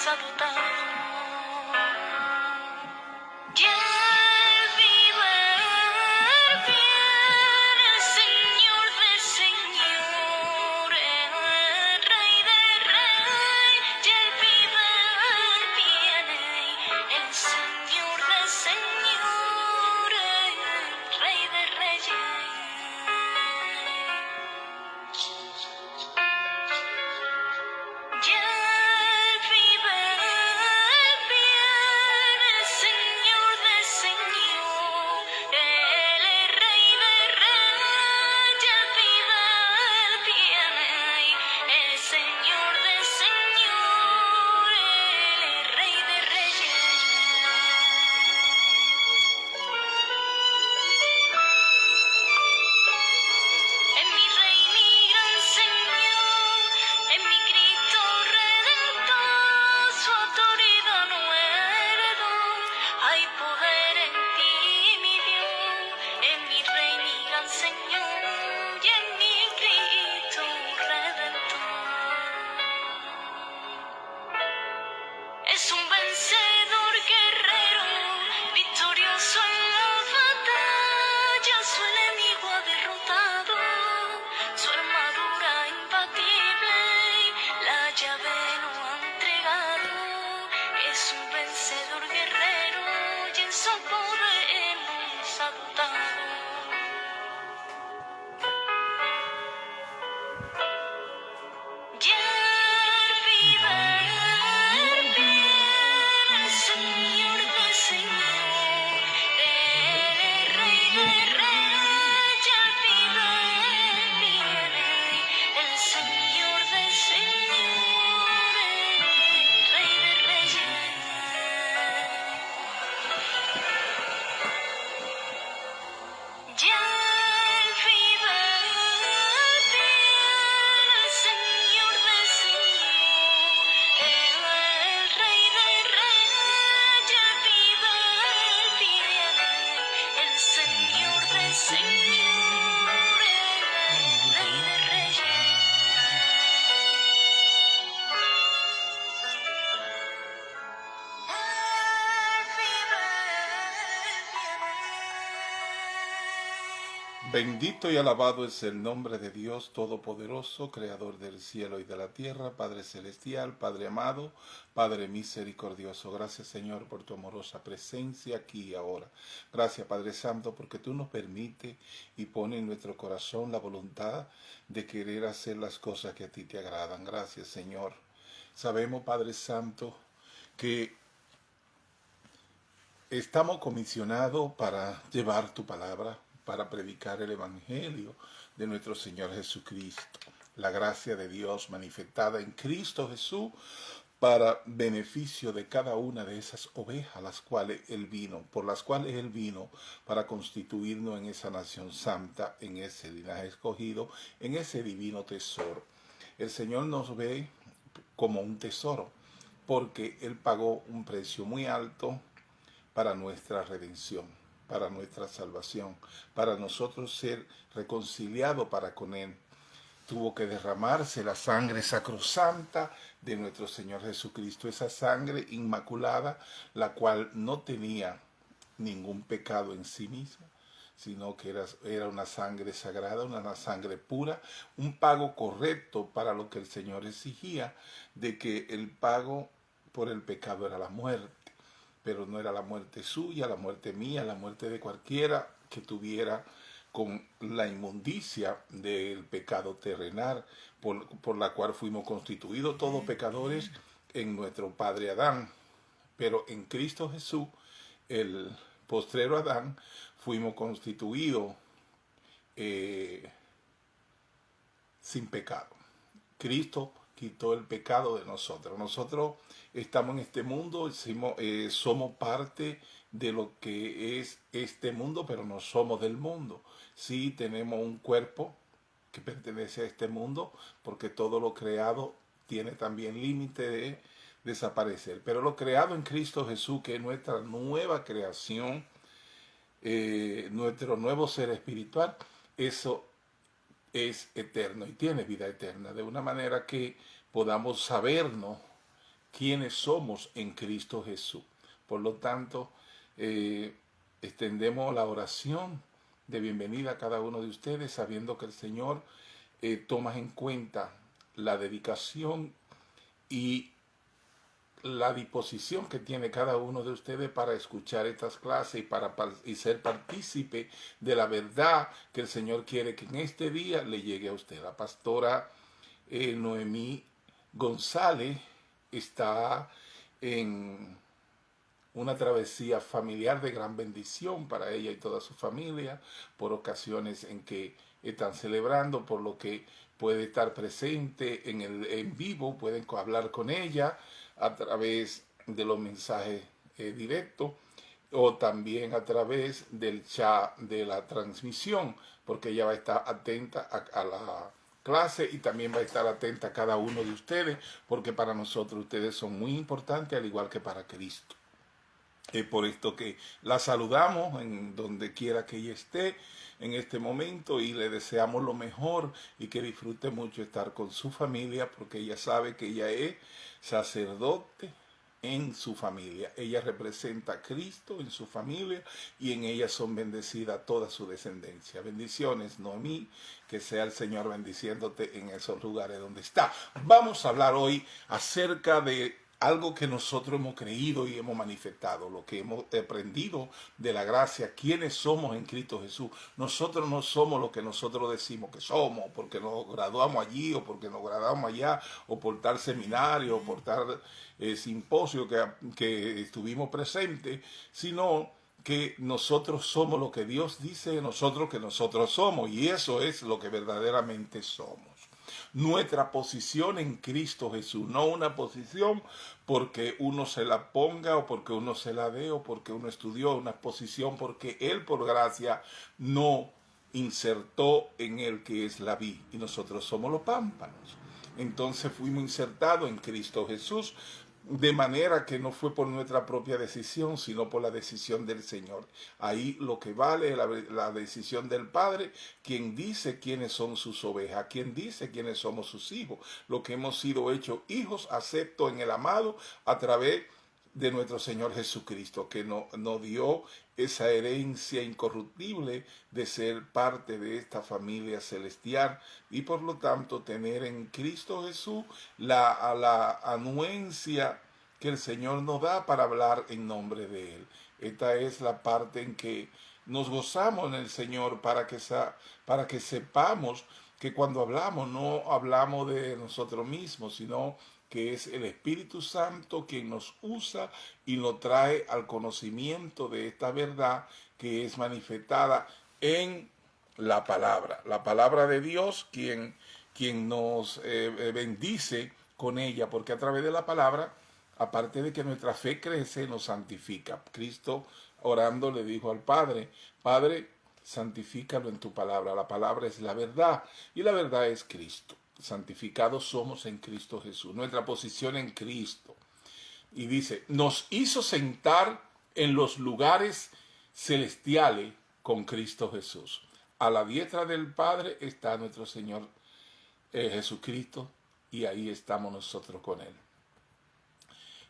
adoptado. Y él vive bien, el Señor de señores, el Rey de reyes. Y él vive bien, el Señor de señores, el Rey de reyes. Y él vive bien, el Señor de señores, el Rey de reyes. Y él vive bien, el Señor de señores, el Rey de reyes. En mi Rey, mi gran Señor, en mi Cristo Redentor, su autoridad no heredó. Hay poder en ti, mi Dios, en mi Rey, mi gran Señor, y en mi Cristo Redentor. Es un vencedor guerrero, victorioso en la batalla, su enemigo ha derrotado, su armadura imbatible, la llave no ha entregado. Es un vencedor guerrero y en su poder hemos adoptado. Y él vive bien, el Señor de señores, el Rey de reyes. Y él vive bien, el Señor de señores, el Rey de reyes. Y él vive bien, el Señor de señores, el Rey de reyes. Y él vive bien, el Señor de señores, el Rey de reyes. Bendito y alabado es el nombre de Dios Todopoderoso, Creador del cielo y de la tierra, Padre celestial, Padre amado, Padre misericordioso. Gracias, Señor, por tu amorosa presencia aquí y ahora. Gracias, Padre Santo, porque tú nos permites y pones en nuestro corazón la voluntad de querer hacer las cosas que a ti te agradan. Gracias, Señor. Sabemos, Padre Santo, que estamos comisionados para llevar tu palabra, para predicar el Evangelio de nuestro Señor Jesucristo. La gracia de Dios manifestada en Cristo Jesús para beneficio de cada una de esas ovejas las cuales Él vino, por las cuales Él vino para constituirnos en esa nación santa, en ese linaje escogido, en ese divino tesoro. El Señor nos ve como un tesoro, porque Él pagó un precio muy alto para nuestra redención, para nuestra salvación, para nosotros ser reconciliados para con Él. Tuvo que derramarse la sangre sacrosanta de nuestro Señor Jesucristo, esa sangre inmaculada, la cual no tenía ningún pecado en sí misma, sino que era una sangre sagrada, una sangre pura, un pago correcto para lo que el Señor exigía, de que el pago por el pecado era la muerte. Pero no era la muerte suya, la muerte mía, la muerte de cualquiera que tuviera con la inmundicia del pecado terrenal, por la cual fuimos constituidos todos pecadores en nuestro padre Adán. Pero en Cristo Jesús, el postrero Adán, fuimos constituidos sin pecado. Cristo quitó el pecado de nosotros. Nosotros estamos en este mundo, somos parte de lo que es este mundo, pero no somos del mundo. Sí tenemos un cuerpo que pertenece a este mundo, porque todo lo creado tiene también límite de desaparecer. Pero lo creado en Cristo Jesús, que es nuestra nueva creación, nuestro nuevo ser espiritual, eso es eterno y tiene vida eterna, de una manera que podamos sabernos quiénes somos en Cristo Jesús. Por lo tanto, extendemos la oración de bienvenida a cada uno de ustedes, sabiendo que el Señor toma en cuenta la dedicación y la disposición que tiene cada uno de ustedes para escuchar estas clases y ser partícipe de la verdad que el Señor quiere que en este día le llegue a usted. La pastora Noemí González está en una travesía familiar de gran bendición para ella y toda su familia, por ocasiones en que están celebrando, por lo que puede estar presente en vivo, pueden hablar con ella a través de los mensajes directos o también a través del chat de la transmisión, porque ella va a estar atenta a la clase y también va a estar atenta a cada uno de ustedes, porque para nosotros ustedes son muy importantes, al igual que para Cristo. Es por esto que la saludamos en donde quiera que ella esté en este momento y le deseamos lo mejor y que disfrute mucho estar con su familia, porque ella sabe que ella es sacerdote en su familia. Ella representa a Cristo en su familia y en ella son bendecidas toda su descendencia. Bendiciones, Noemí, que sea el Señor bendiciéndote en esos lugares donde está. Vamos a hablar hoy acerca de algo que nosotros hemos creído y hemos manifestado, lo que hemos aprendido de la gracia, quiénes somos en Cristo Jesús. Nosotros no somos lo que nosotros decimos que somos, porque nos graduamos allí o porque nos graduamos allá, o por tal seminario, o por tal simposio que estuvimos presentes, sino que nosotros somos lo que Dios dice de nosotros que nosotros somos, y eso es lo que verdaderamente somos. Nuestra posición en Cristo Jesús, no una posición porque uno se la ponga o porque uno se la dé o porque uno estudió, una posición porque Él por gracia no insertó en Él que es la vid y nosotros somos los pámpanos. Entonces fuimos insertados en Cristo Jesús, de manera que no fue por nuestra propia decisión, sino por la decisión del Señor. Ahí lo que vale es la decisión del Padre, quien dice quiénes son sus ovejas, quien dice quiénes somos sus hijos, lo que hemos sido hechos hijos aceptos en el amado a través de nuestro Señor Jesucristo, que nos dio esa herencia incorruptible de ser parte de esta familia celestial y por lo tanto tener en Cristo Jesús la anuencia que el Señor nos da para hablar en nombre de Él. Esta es la parte en que nos gozamos en el Señor para que sepamos que cuando hablamos no hablamos de nosotros mismos, sino que es el Espíritu Santo quien nos usa y nos trae al conocimiento de esta verdad que es manifestada en la palabra de Dios, quien nos bendice con ella, porque a través de la palabra, aparte de que nuestra fe crece, nos santifica. Cristo orando le dijo al Padre, Padre, santifícalo en tu palabra. La palabra es la verdad y la verdad es Cristo. Santificados somos en Cristo Jesús, nuestra posición en Cristo. Y dice, nos hizo sentar en los lugares celestiales con Cristo Jesús. A la diestra del Padre está nuestro Señor Jesucristo y ahí estamos nosotros con Él.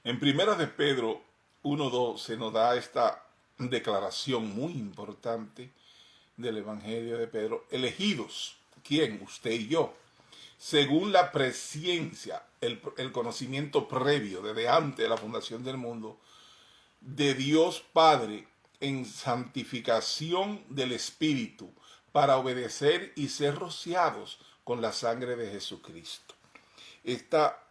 En Primera de Pedro 1:2 se nos da esta declaración muy importante del Evangelio de Pedro. Elegidos, ¿quién? Usted y yo. Según la presciencia, el conocimiento previo desde antes de la fundación del mundo, de Dios Padre en santificación del Espíritu, para obedecer y ser rociados con la sangre de Jesucristo. Esta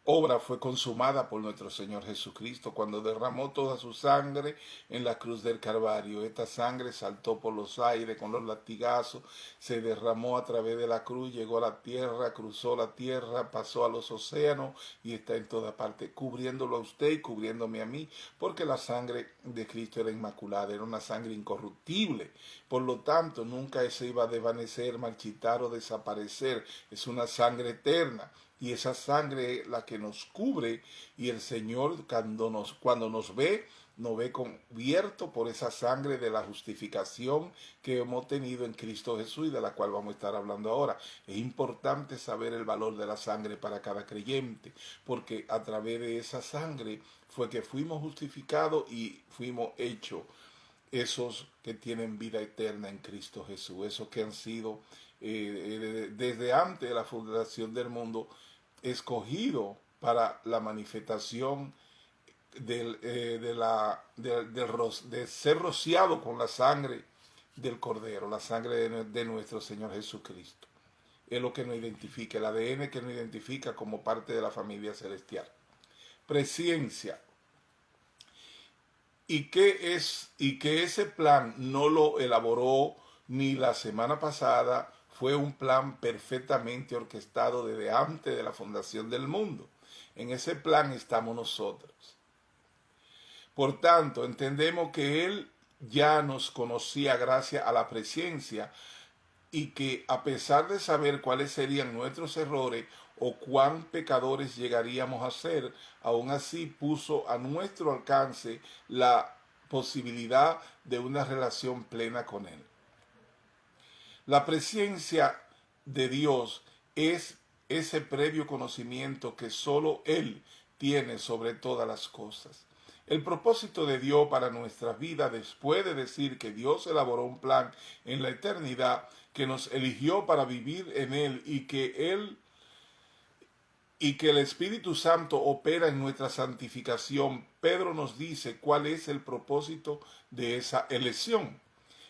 obra fue consumada por nuestro Señor Jesucristo cuando derramó toda su sangre en la cruz del Calvario. Esta sangre saltó por los aires con los latigazos, se derramó a través de la cruz, llegó a la tierra, cruzó la tierra, pasó a los océanos y está en toda parte, cubriéndolo a usted y cubriéndome a mí, porque la sangre de Cristo era inmaculada, era una sangre incorruptible. Por lo tanto, nunca se iba a desvanecer, marchitar o desaparecer. Es una sangre eterna. Y esa sangre es la que nos cubre, y el Señor cuando nos ve, nos ve cubierto por esa sangre de la justificación que hemos tenido en Cristo Jesús y de la cual vamos a estar hablando ahora. Es importante saber el valor de la sangre para cada creyente, porque a través de esa sangre fue que fuimos justificados y fuimos hechos esos que tienen vida eterna en Cristo Jesús, esos que han sido desde antes de la fundación del mundo escogidos para la manifestación de ser rociado con la sangre del Cordero, la sangre de nuestro Señor Jesucristo. Es lo que nos identifica, el ADN que nos identifica como parte de la familia celestial. Presciencia. Y que ese plan no lo elaboró ni la semana pasada, fue un plan perfectamente orquestado desde antes de la fundación del mundo. En ese plan estamos nosotros. Por tanto, entendemos que Él ya nos conocía gracias a la presciencia y que a pesar de saber cuáles serían nuestros errores o cuán pecadores llegaríamos a ser, aún así puso a nuestro alcance la posibilidad de una relación plena con Él. La presciencia de Dios es ese previo conocimiento que solo Él tiene sobre todas las cosas. El propósito de Dios para nuestras vidas, después de decir que Dios elaboró un plan en la eternidad, que nos eligió para vivir en Él y que el Espíritu Santo opera en nuestra santificación, Pedro nos dice cuál es el propósito de esa elección.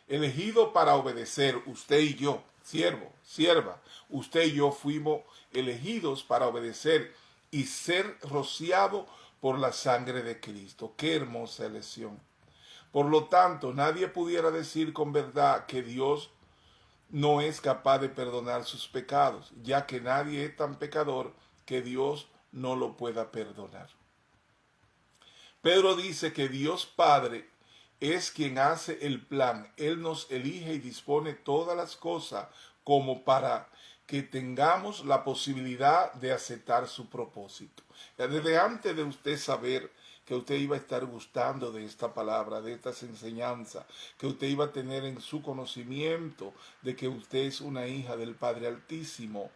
Elegido para obedecer, usted y yo, siervo, sierva, usted y yo fuimos elegidos para obedecer y ser rociados por la sangre de Cristo. Qué hermosa elección. Por lo tanto, nadie pudiera decir con verdad que Dios no es capaz de perdonar sus pecados, ya que nadie es tan pecador que Dios no lo pueda perdonar. Pedro dice que Dios Padre es quien hace el plan. Él nos elige y dispone todas las cosas como para que tengamos la posibilidad de aceptar su propósito. Desde antes de usted saber que usted iba a estar gustando de esta palabra, de estas enseñanzas, que usted iba a tener en su conocimiento de que usted es una hija del Padre Altísimo,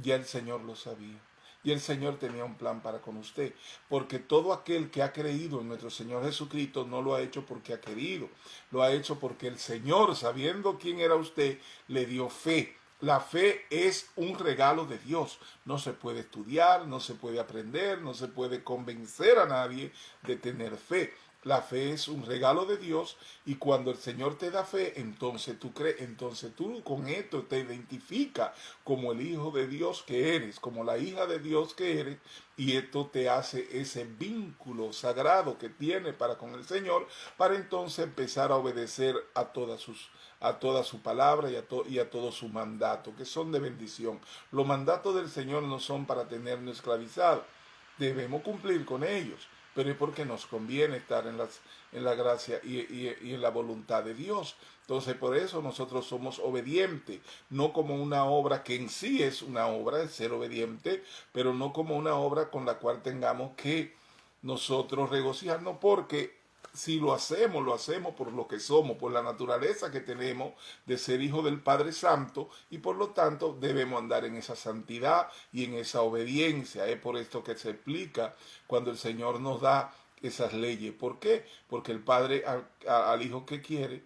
ya el Señor lo sabía. Y el Señor tenía un plan para con usted, porque todo aquel que ha creído en nuestro Señor Jesucristo no lo ha hecho porque ha querido, lo ha hecho porque el Señor, sabiendo quién era usted, le dio fe. La fe es un regalo de Dios. No se puede estudiar, no se puede aprender, no se puede convencer a nadie de tener fe. La fe es un regalo de Dios y cuando el Señor te da fe, entonces tú crees, entonces tú con esto te identificas como el hijo de Dios que eres, como la hija de Dios que eres, y esto te hace ese vínculo sagrado que tiene para con el Señor, para entonces empezar a obedecer a toda su palabra y a todo su mandato, que son de bendición. Los mandatos del Señor no son para tenernos esclavizados, debemos cumplir con ellos, pero es porque nos conviene estar en la gracia y en la voluntad de Dios. Entonces, por eso nosotros somos obedientes, no como una obra que en sí es una obra, es ser obediente, pero no como una obra con la cual tengamos que nosotros regocijarnos, porque si lo hacemos por lo que somos, por la naturaleza que tenemos de ser hijo del Padre Santo, y por lo tanto debemos andar en esa santidad y en esa obediencia. Es por esto que se explica cuando el Señor nos da esas leyes. ¿Por qué? Porque el Padre al hijo que quiere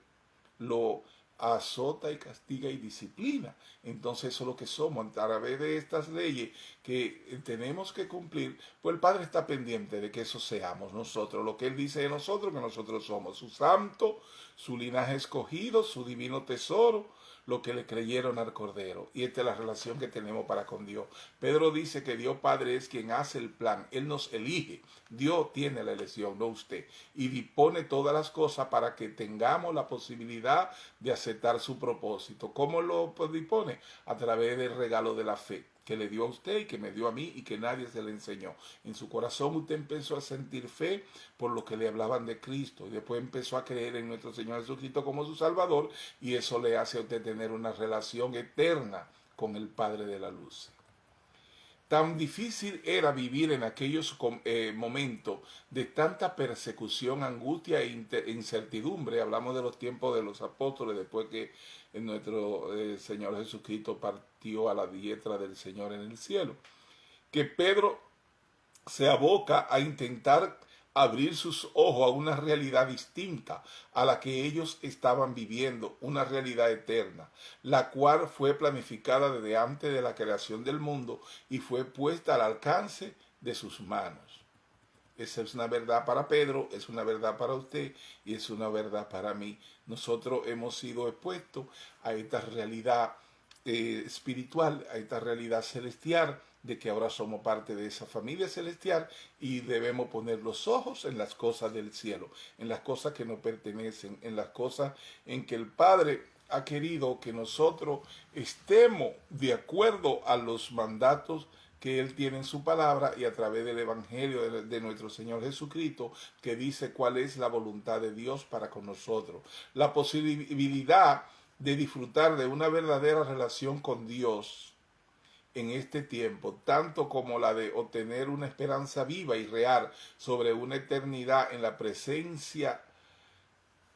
lo azota y castiga y disciplina. Entonces eso es lo que somos. A través de estas leyes que tenemos que cumplir, pues el Padre está pendiente de que eso seamos nosotros, lo que Él dice de nosotros, que nosotros somos su santo, su linaje escogido, su divino tesoro, lo que le creyeron al Cordero. Y esta es la relación que tenemos para con Dios. Pedro dice que Dios Padre es quien hace el plan. Él nos elige. Dios tiene la elección, no usted. Y dispone todas las cosas para que tengamos la posibilidad de aceptar su propósito. ¿Cómo lo dispone? A través del regalo de la fe que le dio a usted y que me dio a mí y que nadie se le enseñó. En su corazón usted empezó a sentir fe por lo que le hablaban de Cristo y después empezó a creer en nuestro Señor Jesucristo como su Salvador, y eso le hace a usted tener una relación eterna con el Padre de la Luz. Tan difícil era vivir en aquellos momentos de tanta persecución, angustia e incertidumbre. Hablamos de los tiempos de los apóstoles, después que nuestro Señor Jesucristo partió a la diestra del Señor en el cielo. Que Pedro se aboca a intentar abrir sus ojos a una realidad distinta a la que ellos estaban viviendo, una realidad eterna, la cual fue planificada desde antes de la creación del mundo y fue puesta al alcance de sus manos. Esa es una verdad para Pedro, es una verdad para usted y es una verdad para mí. Nosotros hemos sido expuestos a esta realidad espiritual, a esta realidad celestial, de que ahora somos parte de esa familia celestial y debemos poner los ojos en las cosas del cielo, en las cosas que nos pertenecen, en las cosas en que el Padre ha querido que nosotros estemos de acuerdo a los mandatos que Él tiene en su palabra y a través del Evangelio de nuestro Señor Jesucristo, que dice cuál es la voluntad de Dios para con nosotros. La posibilidad de disfrutar de una verdadera relación con Dios en este tiempo, tanto como la de obtener una esperanza viva y real sobre una eternidad en la presencia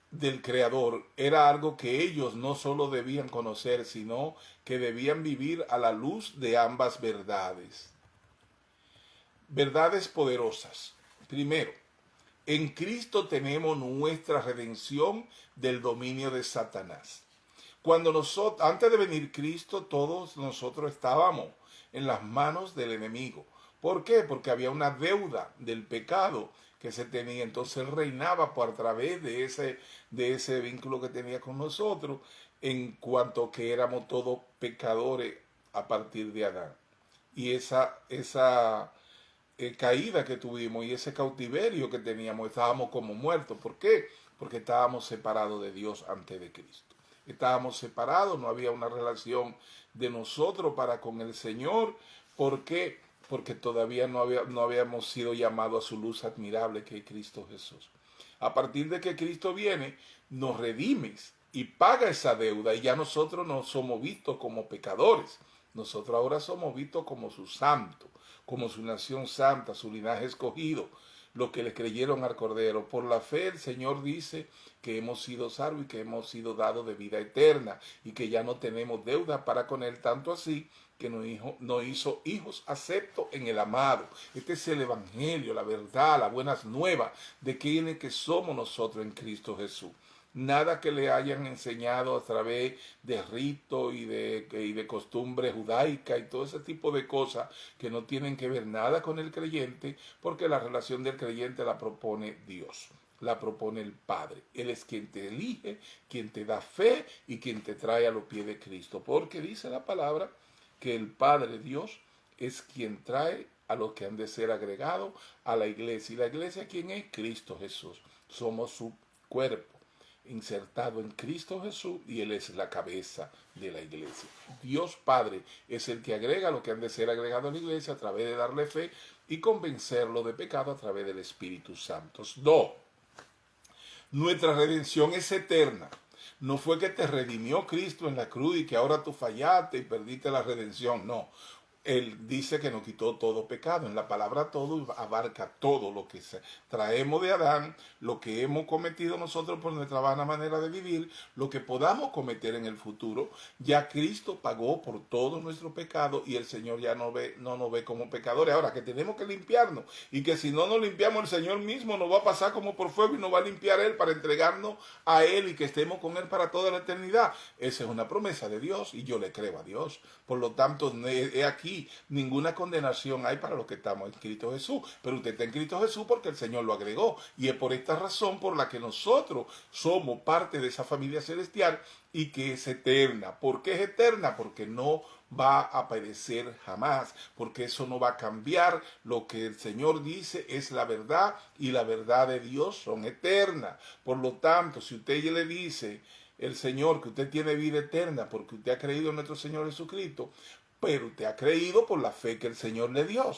del Creador, era algo que ellos no solo debían conocer, sino que debían vivir a la luz de ambas verdades. Verdades poderosas. Primero, en Cristo tenemos nuestra redención del dominio de Satanás. Cuando nosotros, antes de venir Cristo, todos nosotros estábamos en las manos del enemigo. ¿Por qué? Porque había una deuda del pecado que se tenía. Entonces él reinaba por a través de ese vínculo que tenía con nosotros, en cuanto que éramos todos pecadores a partir de Adán. Y esa caída que tuvimos y ese cautiverio que teníamos, estábamos como muertos. ¿Por qué? Porque estábamos separados de Dios antes de Cristo. Estábamos separados, no había una relación de nosotros para con el Señor. ¿Por qué? Porque todavía no habíamos sido llamados a su luz admirable, que es Cristo Jesús. A partir de que Cristo viene, nos redimes y paga esa deuda, y ya nosotros no somos vistos como pecadores. Nosotros ahora somos vistos como sus santos, como su nación santa, su linaje escogido, los que le creyeron al Cordero. Por la fe el Señor dice que hemos sido salvos y que hemos sido dados de vida eterna y que ya no tenemos deuda para con Él, tanto así que nos hizo hijos aceptos en el amado. Este es el Evangelio, la verdad, las buenas nuevas de quiénes que somos nosotros en Cristo Jesús. Nada que le hayan enseñado a través de ritos y de costumbres judaicas y todo ese tipo de cosas que no tienen que ver nada con el creyente, porque la relación del creyente la propone Dios, la propone el Padre. Él es quien te elige, quien te da fe y quien te trae a los pies de Cristo, porque dice la palabra que el Padre Dios es quien trae a los que han de ser agregados a la iglesia. ¿Y la iglesia quién es? Cristo Jesús. Somos su cuerpo insertado en Cristo Jesús y Él es la cabeza de la iglesia. Dios Padre es el que agrega a los que han de ser agregados a la iglesia a través de darle fe y convencerlo de pecado a través del Espíritu Santo. 2. Nuestra redención es eterna. No fue que te redimió Cristo en la cruz y que ahora tú fallaste y perdiste la redención. No. Él dice que nos quitó todo pecado. En la palabra todo abarca todo lo que traemos de Adán, lo que hemos cometido nosotros por nuestra vana manera de vivir, lo que podamos cometer en el futuro. Ya Cristo pagó por todo nuestro pecado y el Señor ya no nos ve como pecadores. Ahora que tenemos que limpiarnos y que si no nos limpiamos, el Señor mismo nos va a pasar como por fuego y nos va a limpiar Él para entregarnos a Él y que estemos con Él para toda la eternidad. Esa es una promesa de Dios y yo le creo a Dios. Por lo tanto, he aquí, ninguna condenación hay para los que estamos en Cristo Jesús, pero usted está en Cristo Jesús porque el Señor lo agregó, y es por esta razón por la que nosotros somos parte de esa familia celestial y que es eterna. ¿Por qué es eterna? Porque no va a perecer jamás, porque eso no va a cambiar. Lo que el Señor dice es la verdad y la verdad de Dios son eternas. Por lo tanto, si usted le dice el Señor que usted tiene vida eterna porque usted ha creído en nuestro Señor Jesucristo, pero usted ha creído por la fe que el Señor le dio.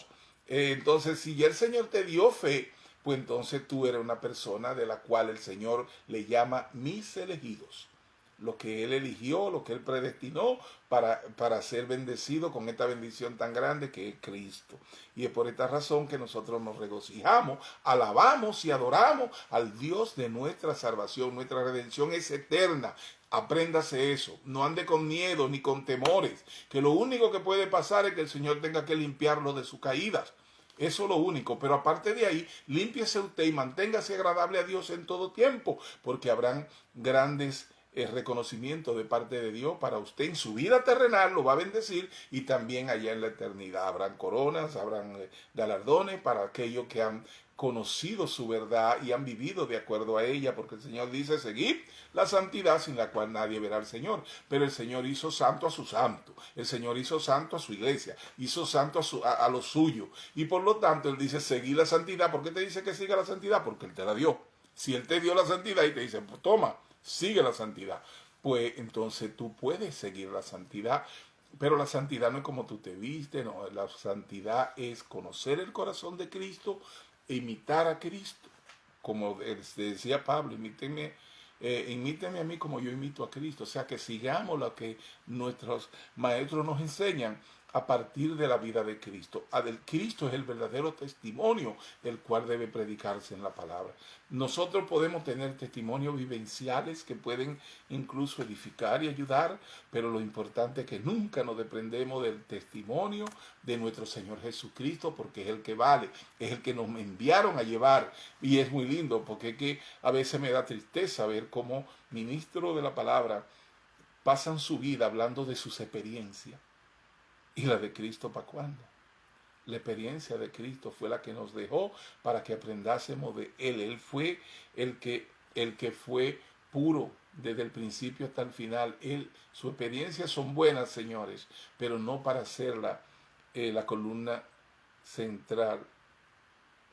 Entonces, si ya el Señor te dio fe, pues entonces tú eres una persona de la cual el Señor le llama mis elegidos. lo que Él eligió, lo que Él predestinó para ser bendecido con esta bendición tan grande que es Cristo. Y es por esta razón que nosotros nos regocijamos, alabamos y adoramos al Dios de nuestra salvación. Nuestra redención es eterna. Apréndase eso, no ande con miedo ni con temores, que lo único que puede pasar es que el Señor tenga que limpiarlo de sus caídas. Eso es lo único, pero aparte de ahí, límpiese usted y manténgase agradable a Dios en todo tiempo, porque habrán grandes reconocimientos de parte de Dios para usted en su vida terrenal, lo va a bendecir, y también allá en la eternidad habrán coronas, habrán galardones para aquellos que han conocido su verdad y han vivido de acuerdo a ella, porque el Señor dice: seguid la santidad sin la cual nadie verá al Señor. Pero el Señor hizo santo a su santo, el Señor hizo santo a su iglesia, hizo santo a lo suyo, y por lo tanto Él dice: seguid la santidad. ¿Por qué te dice que siga la santidad? Porque Él te la dio. Si Él te dio la santidad y te dice: pues toma, sigue la santidad, pues entonces tú puedes seguir la santidad. Pero la santidad no es como tú te viste, no, la santidad es conocer el corazón de Cristo e imitar a Cristo. Como decía Pablo, imítenme a mí como yo imito a Cristo. O sea, que sigamos lo que nuestros maestros nos enseñan a partir de la vida de Cristo. Cristo es el verdadero testimonio, el cual debe predicarse en la palabra. Nosotros podemos tener testimonios vivenciales que pueden incluso edificar y ayudar, pero lo importante es que nunca nos desprendemos del testimonio de nuestro Señor Jesucristo, porque es el que vale, es el que nos enviaron a llevar. Y es muy lindo, porque es que a veces me da tristeza ver cómo ministros de la palabra pasan su vida hablando de sus experiencias. ¿Y la de Cristo para cuándo? La experiencia de Cristo fue la que nos dejó para que aprendásemos de Él. Él fue el que fue puro desde el principio hasta el final. Sus experiencias son buenas, señores, pero no para ser la columna central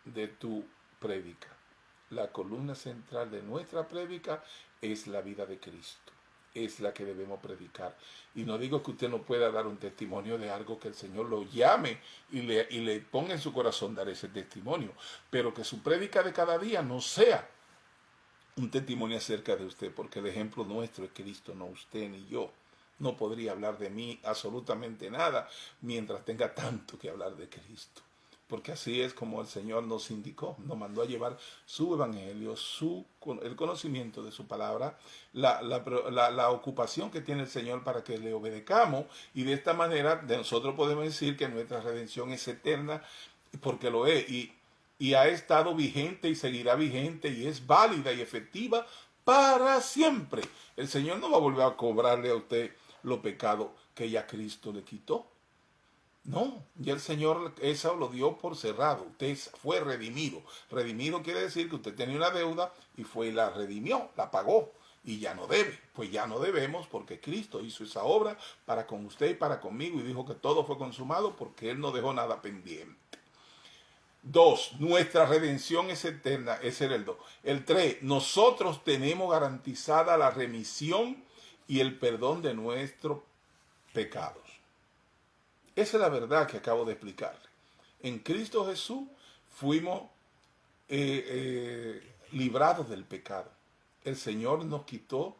de tu prédica. La columna central de nuestra prédica es la vida de Cristo. Es la que debemos predicar. Y no digo que usted no pueda dar un testimonio de algo, que el Señor lo llame y le ponga en su corazón dar ese testimonio, pero que su prédica de cada día no sea un testimonio acerca de usted, porque el ejemplo nuestro es Cristo, no usted ni yo. No podría hablar de mí absolutamente nada mientras tenga tanto que hablar de Cristo. Porque así es como el Señor nos indicó, nos mandó a llevar su evangelio, el conocimiento de su palabra, la ocupación que tiene el Señor para que le obedezcamos, y de esta manera nosotros podemos decir que nuestra redención es eterna, porque lo es, y ha estado vigente y seguirá vigente, y es válida y efectiva para siempre. El Señor no va a volver a cobrarle a usted los pecados que ya Cristo le quitó. No, ya el Señor eso lo dio por cerrado. Usted fue redimido. Redimido quiere decir que usted tenía una deuda y fue y la redimió, la pagó, y ya no debe. Pues ya no debemos, porque Cristo hizo esa obra para con usted y para conmigo, y dijo que todo fue consumado porque Él no dejó nada pendiente. 2. Nuestra redención es eterna. Ese era el 2. El 3. Nosotros tenemos garantizada la remisión y el perdón de nuestros pecados. Esa es la verdad que acabo de explicarle. En Cristo Jesús fuimos librados del pecado. El Señor nos quitó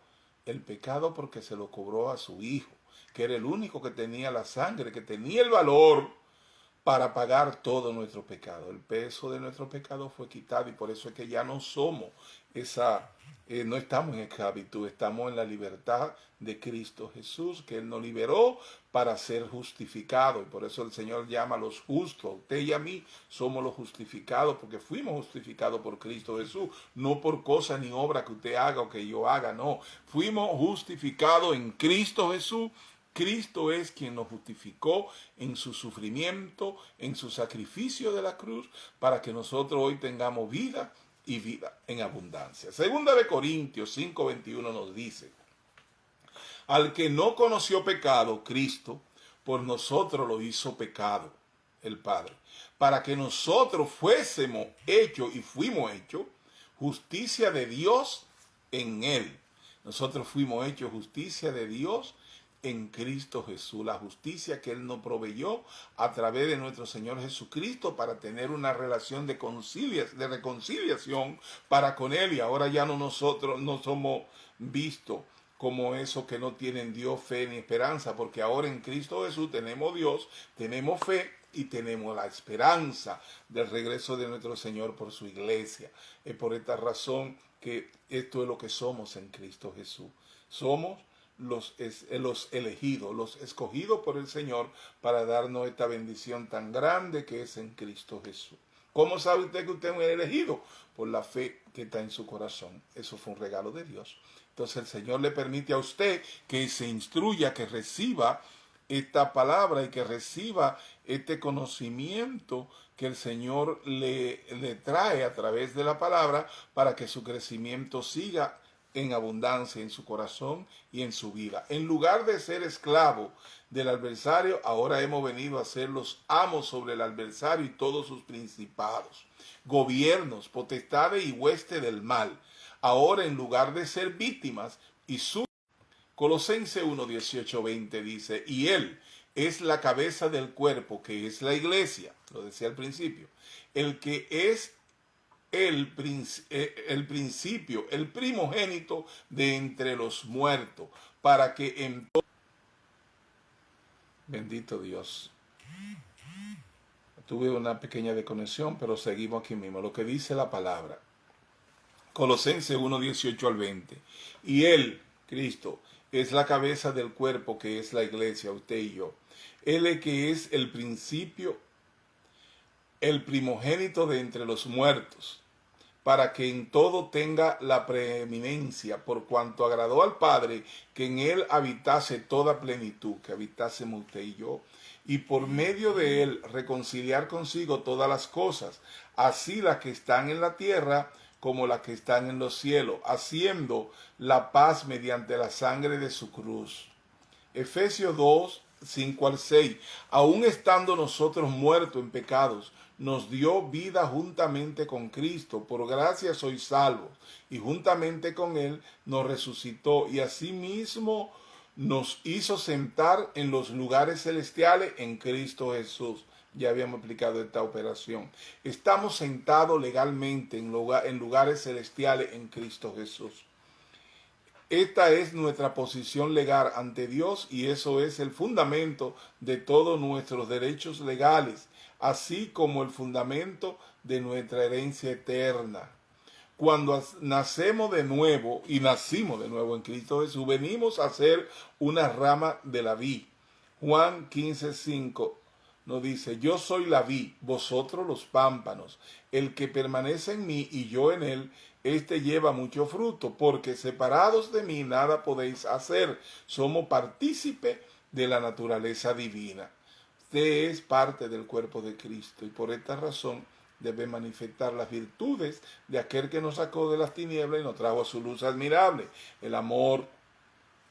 el pecado porque se lo cobró a su Hijo, que era el único que tenía la sangre, que tenía el valor para pagar todo nuestro pecado. El peso de nuestro pecado fue quitado, y por eso es que ya no somos no estamos en esclavitud, estamos en la libertad de Cristo Jesús, que Él nos liberó para ser justificados. Y por eso el Señor llama a los justos. Usted y a mí somos los justificados, porque fuimos justificados por Cristo Jesús, no por cosa ni obra que usted haga o que yo haga, no. Fuimos justificados en Cristo Jesús. Cristo es quien nos justificó en su sufrimiento, en su sacrificio de la cruz, para que nosotros hoy tengamos vida y vida en abundancia. Segunda de Corintios 5:21 nos dice: al que no conoció pecado, Cristo por nosotros lo hizo pecado, el Padre, para que nosotros fuésemos hechos, y fuimos hechos, justicia de Dios en Él. Nosotros fuimos hechos justicia de Dios en Cristo Jesús, la justicia que Él nos proveyó a través de nuestro Señor Jesucristo, para tener una relación de reconciliación para con Él. Y ahora ya nosotros no somos vistos como esos que no tienen Dios, fe ni esperanza, porque ahora en Cristo Jesús tenemos Dios, tenemos fe y tenemos la esperanza del regreso de nuestro Señor por su iglesia. Es por esta razón que esto es lo que somos en Cristo Jesús. Somos los elegidos, los escogidos por el Señor para darnos esta bendición tan grande que es en Cristo Jesús. ¿Cómo sabe usted que usted es un elegido? Por la fe que está en su corazón. Eso fue un regalo de Dios. Entonces el Señor le permite a usted que se instruya, que reciba esta palabra y que reciba este conocimiento que el Señor le trae a través de la palabra para que su crecimiento siga en abundancia en su corazón y en su vida. En lugar de ser esclavo del adversario, ahora hemos venido a ser los amos sobre el adversario y todos sus principados, gobiernos, potestades y hueste del mal. Ahora, en lugar de ser víctimas y su Colosenses 1, 18, 20 dice, y Él es la cabeza del cuerpo, que es la iglesia, lo decía al principio, el que es el principio, el primogénito de entre los muertos, para que en todo... Bendito Dios. Tuve una pequeña desconexión, pero seguimos aquí mismo. Lo que dice la palabra. Colosenses 1, 18 al 20. Y Él, Cristo, es la cabeza del cuerpo que es la iglesia, usted y yo. Él es que es el principio, el primogénito de entre los muertos, para que en todo tenga la preeminencia, por cuanto agradó al Padre que en Él habitase toda plenitud, que habitásemos usted y yo, y por medio de Él reconciliar consigo todas las cosas, así las que están en la tierra como las que están en los cielos, haciendo la paz mediante la sangre de su cruz. Efesios 2, 5 al 6. Aun estando nosotros muertos en pecados, nos dio vida juntamente con Cristo. Por gracia sois salvos. Y juntamente con Él nos resucitó. Y asimismo nos hizo sentar en los lugares celestiales en Cristo Jesús. Ya habíamos explicado esta operación. Estamos sentados legalmente en lugares celestiales en Cristo Jesús. Esta es nuestra posición legal ante Dios y eso es el fundamento de todos nuestros derechos legales, así como el fundamento de nuestra herencia eterna. Cuando nacemos de nuevo y nacimos de nuevo en Cristo Jesús, venimos a ser una rama de la vid. Juan 15:5 nos dice, yo soy la vid, vosotros los pámpanos. El que permanece en mí y yo en él, este lleva mucho fruto, porque separados de mí nada podéis hacer. Somos partícipes de la naturaleza divina. Usted es parte del cuerpo de Cristo y por esta razón debe manifestar las virtudes de aquel que nos sacó de las tinieblas y nos trajo a su luz admirable. El amor,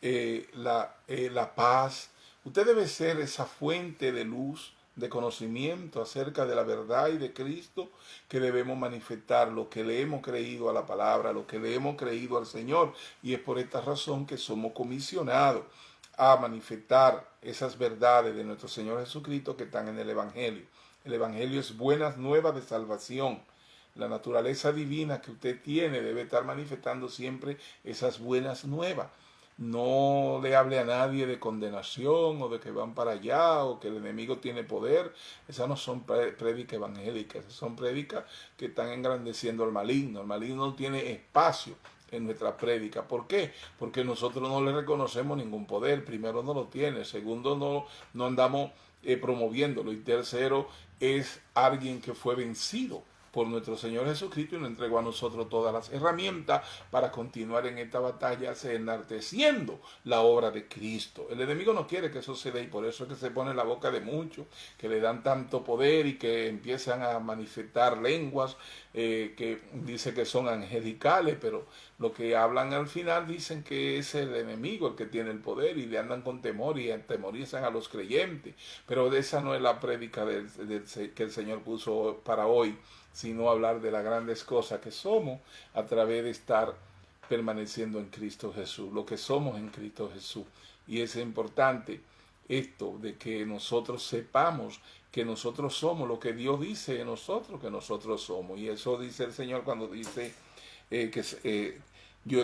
la paz. Usted debe ser esa fuente de luz, de conocimiento acerca de la verdad y de Cristo, que debemos manifestar lo que le hemos creído a la palabra, lo que le hemos creído al Señor, y es por esta razón que somos comisionados a manifestar esas verdades de nuestro Señor Jesucristo que están en el Evangelio. El Evangelio es buenas nuevas de salvación. La naturaleza divina que usted tiene debe estar manifestando siempre esas buenas nuevas. No le hable a nadie de condenación o de que van para allá o que el enemigo tiene poder. Esas no son prédicas evangélicas, esas son prédicas que están engrandeciendo al maligno. El maligno no tiene espacio en nuestra prédica. ¿Por qué? Porque nosotros no le reconocemos ningún poder. Primero, no lo tiene. Segundo, no andamos promoviéndolo. Y tercero, es alguien que fue vencido por nuestro Señor Jesucristo y nos entregó a nosotros todas las herramientas para continuar en esta batalla, enalteciendo la obra de Cristo. El enemigo no quiere que eso se dé y por eso es que se pone en la boca de muchos, que le dan tanto poder y que empiezan a manifestar lenguas que dice que son angelicales, pero lo que hablan al final dicen que es el enemigo el que tiene el poder y le andan con temor y atemorizan a los creyentes. Pero esa no es la prédica que el Señor puso para hoy, sino hablar de las grandes cosas que somos a través de estar permaneciendo en Cristo Jesús, lo que somos en Cristo Jesús. Y es importante esto de que nosotros sepamos que nosotros somos lo que Dios dice de nosotros que nosotros somos. Y eso dice el Señor cuando dice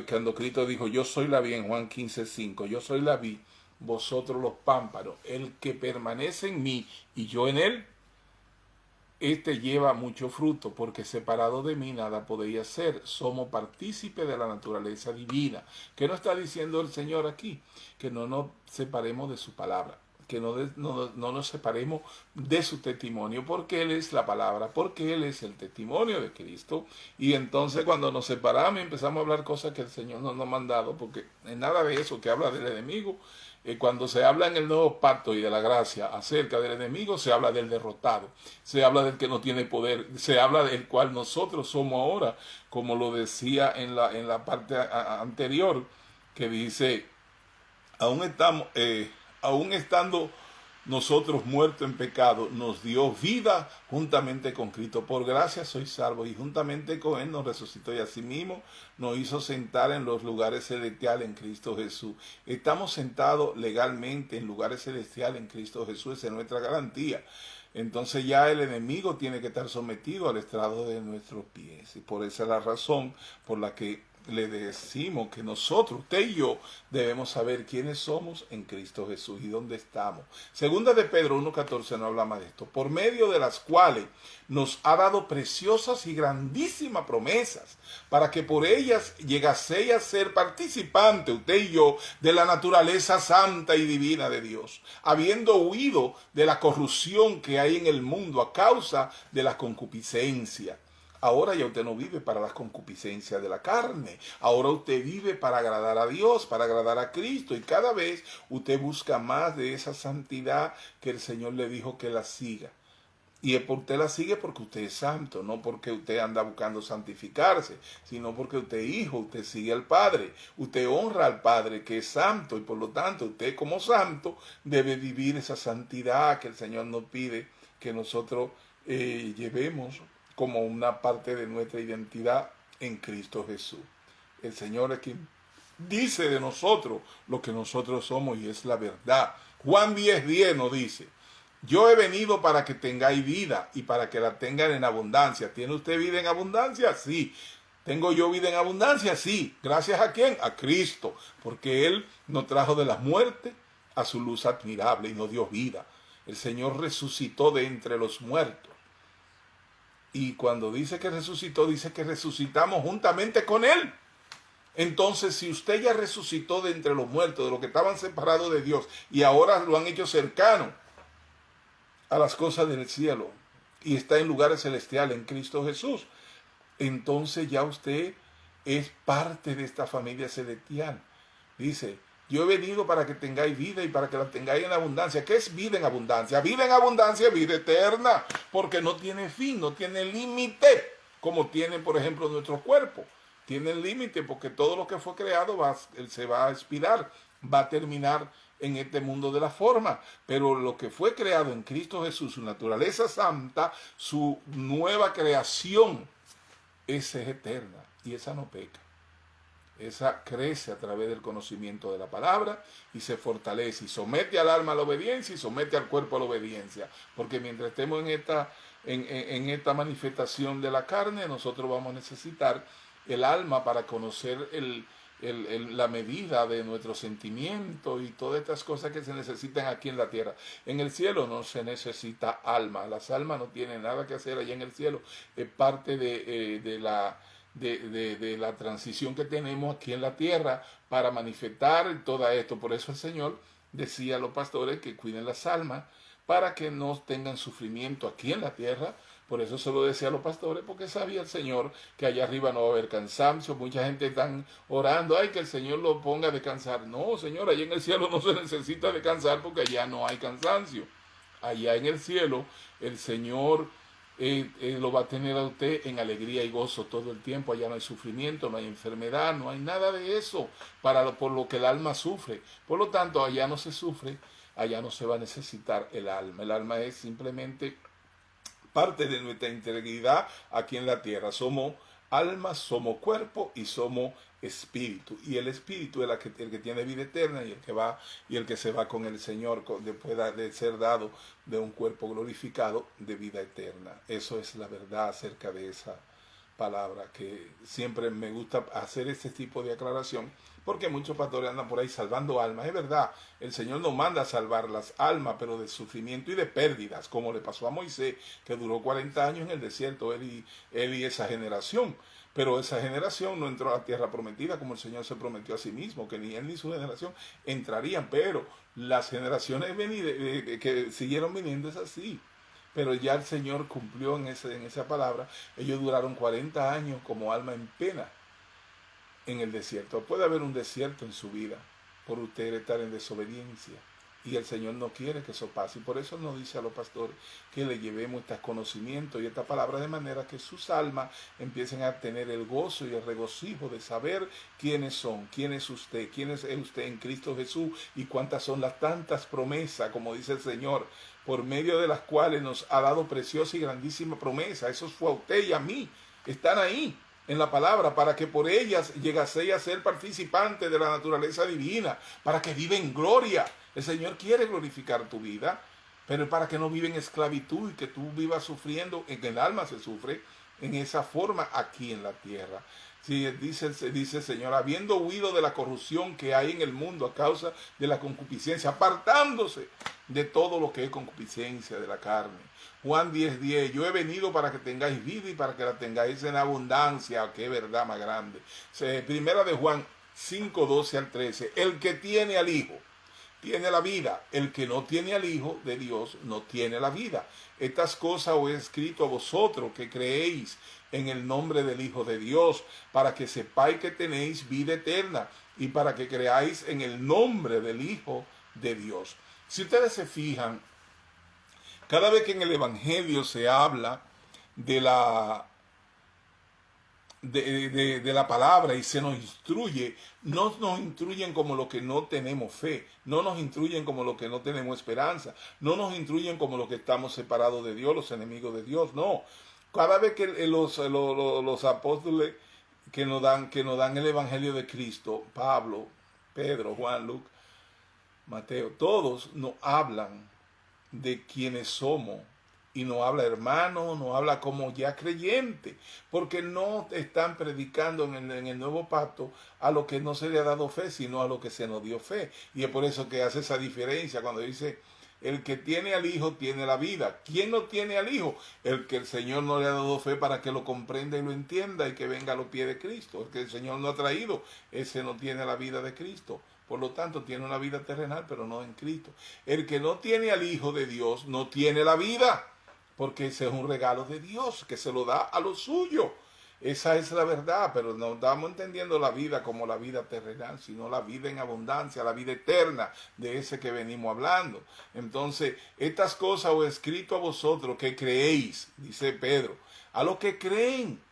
Cuando Cristo dijo, yo soy la vid en Juan 15:5, yo soy la vid, vosotros los pámpanos, el que permanece en mí y yo en él, este lleva mucho fruto, porque separado de mí nada podéis hacer. Somos partícipes de la naturaleza divina. ¿Qué nos está diciendo el Señor aquí? Que no nos separemos de su palabra, que no nos separemos de su testimonio, porque Él es la palabra, porque Él es el testimonio de Cristo. Y entonces cuando nos separamos y empezamos a hablar cosas que el Señor no nos ha mandado, porque en nada de eso que habla del enemigo, cuando se habla en el nuevo pacto y de la gracia acerca del enemigo, se habla del derrotado, se habla del que no tiene poder, se habla del cual nosotros somos ahora, como lo decía en la parte anterior, que dice, aún estamos, aún estando nosotros muertos en pecado, nos dio vida juntamente con Cristo. Por gracia sois salvos, y juntamente con Él nos resucitó, y asimismo nos hizo sentar en los lugares celestiales en Cristo Jesús. Estamos sentados legalmente en lugares celestiales en Cristo Jesús, esa es nuestra garantía. Entonces ya el enemigo tiene que estar sometido al estrado de nuestros pies. Y por esa es la razón por la que le decimos que nosotros, usted y yo, debemos saber quiénes somos en Cristo Jesús y dónde estamos. Segunda de Pedro 1:14 no habla más de esto. Por medio de las cuales nos ha dado preciosas y grandísimas promesas, para que por ellas llegaseis a ser participante, usted y yo, de la naturaleza santa y divina de Dios, habiendo huido de la corrupción que hay en el mundo a causa de la concupiscencia. Ahora ya usted no vive para las concupiscencias de la carne. Ahora usted vive para agradar a Dios, para agradar a Cristo. Y cada vez usted busca más de esa santidad que el Señor le dijo que la siga. Y usted la sigue porque usted es santo, no porque usted anda buscando santificarse, sino porque usted es hijo, usted sigue al Padre. Usted honra al Padre que es santo, y por lo tanto usted como santo debe vivir esa santidad que el Señor nos pide que nosotros llevemos como una parte de nuestra identidad en Cristo Jesús. El Señor es quien dice de nosotros lo que nosotros somos, y es la verdad. Juan 10:10 nos dice, yo he venido para que tengáis vida y para que la tengan en abundancia. ¿Tiene usted vida en abundancia? Sí. ¿Tengo yo vida en abundancia? Sí. ¿Gracias a quién? A Cristo, porque Él nos trajo de la muerte a su luz admirable y nos dio vida. El Señor resucitó de entre los muertos. Y cuando dice que resucitó, dice que resucitamos juntamente con Él. Entonces, si usted ya resucitó de entre los muertos, de los que estaban separados de Dios, y ahora lo han hecho cercano a las cosas del cielo, y está en lugares celestiales en Cristo Jesús, entonces ya usted es parte de esta familia celestial. Dice, yo he venido para que tengáis vida y para que la tengáis en abundancia. ¿Qué es vida en abundancia? Vida en abundancia, vida eterna, porque no tiene fin, no tiene límite, como tiene, por ejemplo, nuestro cuerpo. Tiene límite porque todo lo que fue creado se va a expirar, va a terminar en este mundo de la forma. Pero lo que fue creado en Cristo Jesús, su naturaleza santa, su nueva creación, esa es eterna y esa no peca. Esa crece a través del conocimiento de la palabra y se fortalece y somete al alma a la obediencia y somete al cuerpo a la obediencia. Porque mientras estemos en esta manifestación de la carne, nosotros vamos a necesitar el alma para conocer la medida de nuestros sentimientos y todas estas cosas que se necesitan aquí en la tierra. En el cielo no se necesita alma. Las almas no tienen nada que hacer allá en el cielo. Es parte de la transición que tenemos aquí en la tierra para manifestar todo esto. Por eso el Señor decía a los pastores que cuiden las almas para que no tengan sufrimiento aquí en la tierra. Por eso se lo decía a los pastores, porque sabía el Señor que allá arriba no va a haber cansancio. Mucha gente está orando, ay, que el Señor lo ponga a descansar. No, Señor, allá en el cielo no se necesita descansar porque allá no hay cansancio. Allá en el cielo el Señor lo va a tener a usted en alegría y gozo todo el tiempo. Allá no hay sufrimiento, no hay enfermedad, no hay nada de eso por lo que el alma sufre. Por lo tanto, allá no se sufre, allá no se va a necesitar el alma. El alma es simplemente parte de nuestra integridad aquí en la tierra. Somos alma, somos cuerpo y somos espíritu. Y el espíritu es el que tiene vida eterna y el que se va con el Señor después de ser dado de un cuerpo glorificado de vida eterna. Eso es la verdad acerca de palabra, que siempre me gusta hacer este tipo de aclaración, porque muchos pastores andan por ahí salvando almas. Es verdad, el Señor nos manda a salvar las almas, pero de sufrimiento y de pérdidas, como le pasó a Moisés, que duró 40 años en el desierto, él y esa generación. Pero esa generación no entró a la tierra prometida como el Señor se prometió a sí mismo, que ni él ni su generación entrarían, pero las generaciones que siguieron viniendo es así. Pero ya el Señor cumplió en esa palabra. Ellos duraron 40 años como alma en pena en el desierto. Puede haber un desierto en su vida por usted estar en desobediencia. Y el Señor no quiere que eso pase. Y por eso nos dice a los pastores que le llevemos estos conocimientos y esta palabra de manera que sus almas empiecen a tener el gozo y el regocijo de saber quiénes son, quién es usted en Cristo Jesús y cuántas son las tantas promesas, como dice el Señor, por medio de las cuales nos ha dado preciosa y grandísima promesa. Eso fue a usted y a mí. Están ahí en la palabra, para que por ellas llegaseis a ser participante de la naturaleza divina, para que viva en gloria. El Señor quiere glorificar tu vida, pero para que no viva en esclavitud y que tú vivas sufriendo, en que el alma se sufre en esa forma aquí en la tierra. Sí, dice el Señor, habiendo huido de la corrupción que hay en el mundo a causa de la concupiscencia, apartándose de todo lo que es concupiscencia de la carne. Juan 10:10, yo he venido para que tengáis vida y para que la tengáis en abundancia. Qué verdad más grande. Primera de Juan 5:12 al 13, el que tiene al Hijo tiene la vida, el que no tiene al Hijo de Dios no tiene la vida. Estas cosas os he escrito a vosotros que creéis en el nombre del Hijo de Dios, para que sepáis que tenéis vida eterna y para que creáis en el nombre del Hijo de Dios. Si ustedes se fijan, cada vez que en el Evangelio se habla de la de la palabra y se nos instruye, no nos instruyen como lo que no tenemos fe, no nos instruyen como lo que no tenemos esperanza, no nos instruyen como lo que estamos separados de Dios, los enemigos de Dios, no. Cada vez que los apóstoles que nos dan el Evangelio de Cristo, Pablo, Pedro, Juan, Lucas, Mateo, todos nos hablan de quienes somos. Y no habla hermano, no habla como ya creyente, porque no están predicando en el nuevo pacto a lo que no se le ha dado fe, sino a lo que se nos dio fe. Y es por eso que hace esa diferencia cuando dice, el que tiene al Hijo tiene la vida. ¿Quién no tiene al Hijo? El que el Señor no le ha dado fe para que lo comprenda y lo entienda y que venga a los pies de Cristo. El que el Señor no ha traído, ese no tiene la vida de Cristo. Por lo tanto, tiene una vida terrenal, pero no en Cristo. El que no tiene al Hijo de Dios no tiene la vida, porque ese es un regalo de Dios que se lo da a lo suyo. Esa es la verdad, pero no estamos entendiendo la vida como la vida terrenal, sino la vida en abundancia, la vida eterna de ese que venimos hablando. Entonces, estas cosas os he escrito a vosotros que creéis, dice Pedro, a los que creen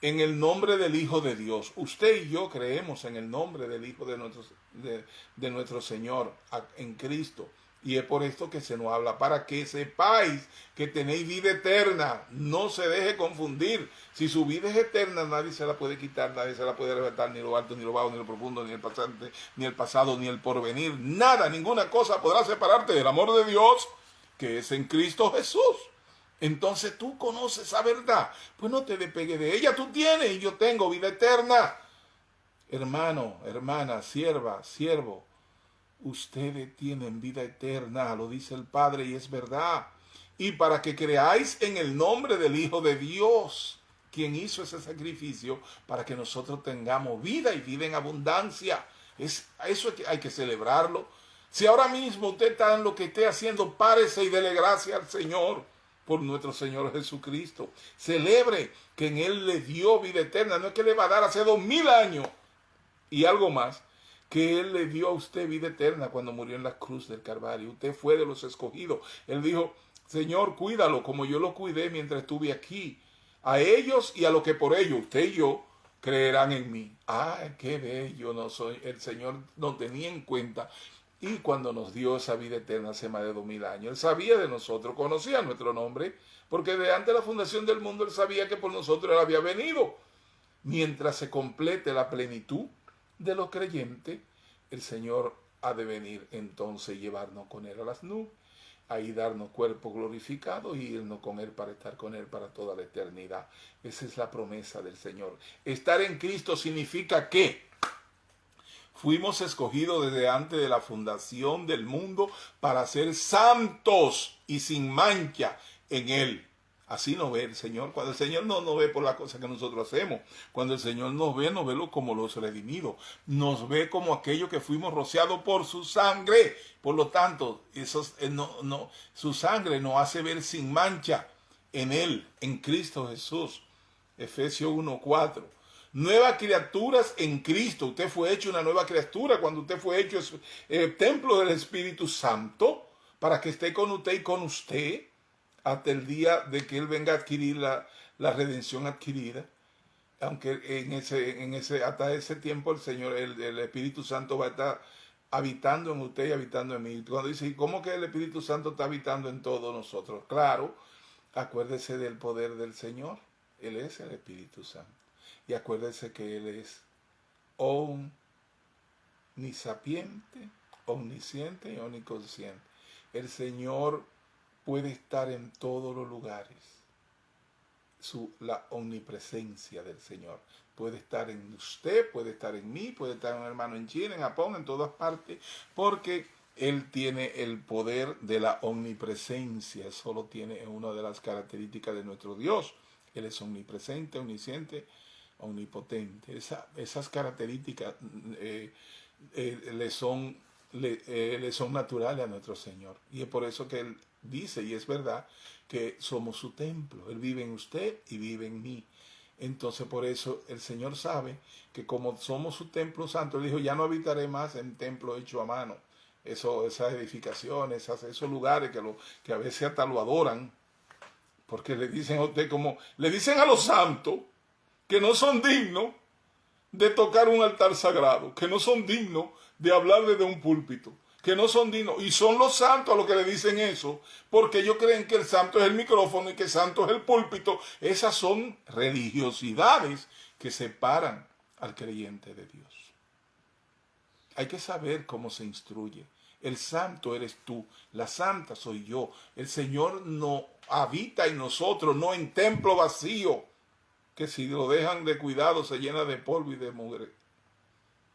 en el nombre del Hijo de Dios. Usted y yo creemos en el nombre del Hijo de nuestro Señor, en Cristo. Y es por esto que se nos habla, para que sepáis que tenéis vida eterna. No se deje confundir. Si su vida es eterna, nadie se la puede quitar, nadie se la puede arrebatar, ni lo alto, ni lo bajo, ni lo profundo, ni el pasante, ni el pasado, ni el porvenir. Nada, ninguna cosa podrá separarte del amor de Dios, que es en Cristo Jesús. Entonces tú conoces esa verdad, pues no te despegues de ella. Tú tienes y yo tengo vida eterna. Hermano, hermana, sierva, siervo, ustedes tienen vida eterna, lo dice el Padre y es verdad. Y para que creáis en el nombre del Hijo de Dios, quien hizo ese sacrificio para que nosotros tengamos vida y vida en abundancia. Eso hay que celebrarlo. Si ahora mismo usted está en lo que esté haciendo, párese y dele gracias al Señor por nuestro Señor Jesucristo. Celebre que en Él le dio vida eterna. No es que le va a dar hace 2000 años y algo más, que Él le dio a usted vida eterna cuando murió en la cruz del Calvario. Usted fue de los escogidos. Él dijo, Señor, cuídalo como yo lo cuidé mientras estuve aquí. A ellos y a lo que por ellos, usted y yo, creerán en mí. ¡Ay, qué bello! El Señor nos tenía en cuenta. Y cuando nos dio esa vida eterna hace más de 2000 años, Él sabía de nosotros, conocía nuestro nombre, porque de antes de la fundación del mundo Él sabía que por nosotros Él había venido. Mientras se complete la plenitud de los creyentes, el Señor ha de venir entonces y llevarnos con Él a las nubes. ahí darnos cuerpo glorificado y irnos con Él para estar con Él para toda la eternidad. Esa es la promesa del Señor. Estar en Cristo significa que fuimos escogidos desde antes de la fundación del mundo para ser santos y sin mancha en Él. Así nos ve el Señor. Cuando el Señor no nos ve por la cosa que nosotros hacemos. Cuando el Señor nos ve como los redimidos. Nos ve como aquellos que fuimos rociados por su sangre. Por lo tanto, su sangre nos hace ver sin mancha en Él, en Cristo Jesús. Efesios 1:4. Nuevas criaturas en Cristo. Usted fue hecho una nueva criatura cuando usted fue hecho templo del Espíritu Santo para que esté con usted y con usted hasta el día de que Él venga a adquirir la redención adquirida. Aunque hasta ese tiempo el Señor, el Espíritu Santo va a estar habitando en usted y habitando en mí. Cuando dice, ¿cómo que el Espíritu Santo está habitando en todos nosotros? Claro, acuérdese del poder del Señor. Él es el Espíritu Santo. Y acuérdese que Él es omnisapiente, omnisciente y omniconsciente. El Señor puede estar en todos los lugares. La omnipresencia del Señor puede estar en usted, puede estar en mí, puede estar en un hermano en China, en Japón, en todas partes, porque Él tiene el poder de la omnipresencia. Solo tiene una de las características de nuestro Dios. Él es omnipresente, omnisciente, omnipotente. Esas características le son naturales a nuestro Señor. Y es por eso que Él dice, y es verdad, que somos su templo. Él vive en usted y vive en mí. Entonces por eso el Señor sabe que como somos su templo santo, Él dijo, ya no habitaré más en templo hecho a mano. Esas edificaciones, esos lugares que a veces hasta lo adoran, porque le dicen a usted, como le dicen a los santos, que no son dignos de tocar un altar sagrado, que no son dignos de hablar desde un púlpito, que no son dignos, y son los santos a los que le dicen eso, porque ellos creen que el santo es el micrófono y que el santo es el púlpito. Esas son religiosidades que separan al creyente de Dios. Hay que saber cómo se instruye. El santo eres tú, la santa soy yo. El Señor no habita en nosotros, no en templo vacío, que si lo dejan de cuidado se llena de polvo y de mugre.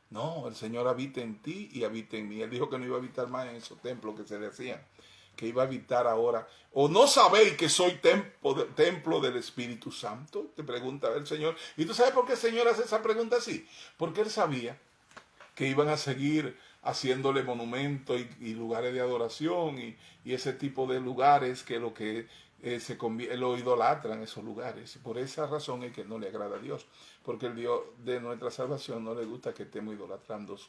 No, el Señor habita en ti y habita en mí. Él dijo que no iba a habitar más en esos templos que se le hacían, que iba a habitar ahora. ¿O no sabéis que soy templo del Espíritu Santo? Te pregunta el Señor. ¿Y tú sabes por qué el Señor hace esa pregunta así? Porque Él sabía que iban a seguir haciéndole monumentos y lugares de adoración y ese tipo de lugares que lo idolatran, esos lugares. Y por esa razón es que no le agrada a Dios, porque el Dios de nuestra salvación no le gusta que estemos idolatrando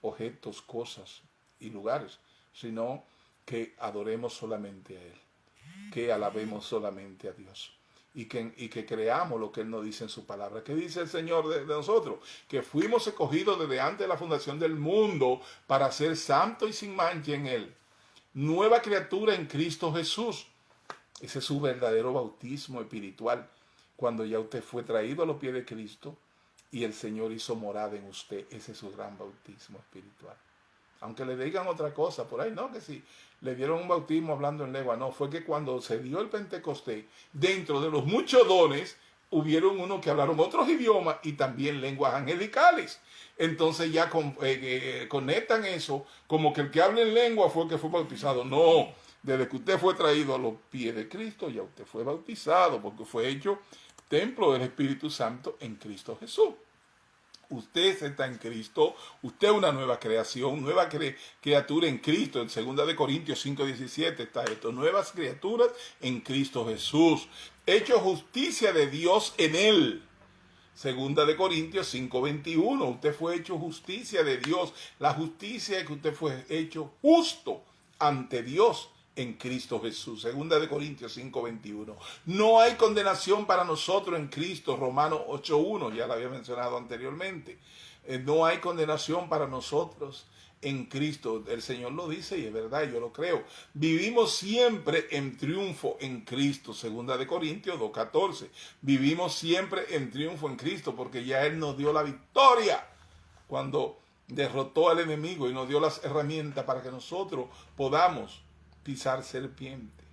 objetos, cosas y lugares, sino que adoremos solamente a Él, que alabemos solamente a Dios. Y que creamos lo que Él nos dice en su palabra. ¿Qué dice el Señor de nosotros? Que fuimos escogidos desde antes de la fundación del mundo para ser santos y sin mancha en Él. Nueva criatura en Cristo Jesús. Ese es su verdadero bautismo espiritual. Cuando ya usted fue traído a los pies de Cristo y el Señor hizo morada en usted. Ese es su gran bautismo espiritual. Aunque le digan otra cosa por ahí, no, que si le dieron un bautismo hablando en lengua, no, fue que cuando se dio el Pentecostés, dentro de los muchos dones, hubieron unos que hablaron otros idiomas y también lenguas angelicales. Entonces ya conectan eso como que el que habla en lengua fue el que fue bautizado. No, desde que usted fue traído a los pies de Cristo, ya usted fue bautizado, porque fue hecho templo del Espíritu Santo en Cristo Jesús. Usted está en Cristo, usted es una nueva creación, nueva criatura en Cristo. En 2 Corintios 5:17 está esto: nuevas criaturas en Cristo Jesús, hecho justicia de Dios en Él. 2 Corintios 5:21, usted fue hecho justicia de Dios. La justicia es que usted fue hecho justo ante Dios en Cristo Jesús. 2 Corintios 5:21. No hay condenación para nosotros en Cristo. Romanos 8:1, ya lo había mencionado anteriormente. No hay condenación para nosotros en Cristo. El Señor lo dice y es verdad, yo lo creo. Vivimos siempre en triunfo en Cristo. 2 Corintios 2:14. Vivimos siempre en triunfo en Cristo porque ya Él nos dio la victoria cuando derrotó al enemigo y nos dio las herramientas para que nosotros podamos pisar serpiente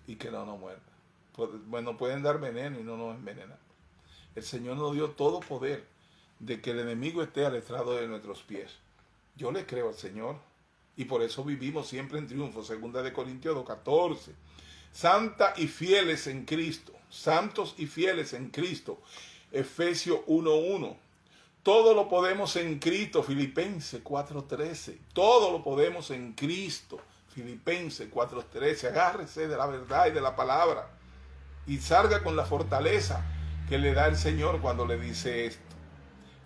y que no nos muerda. Bueno, pueden dar veneno y no nos envenenan. El Señor nos dio todo poder de que el enemigo esté al estrado de nuestros pies. Yo le creo al Señor y por eso vivimos siempre en triunfo. 2 Corintios 2:14. Santa y fieles en Cristo. Santos y fieles en Cristo. Efesios 1:1. Todo lo podemos en Cristo. Filipenses 4:13. Todo lo podemos en Cristo. Filipenses 4:13. Agárrese de la verdad y de la palabra y salga con la fortaleza que le da el Señor cuando le dice esto.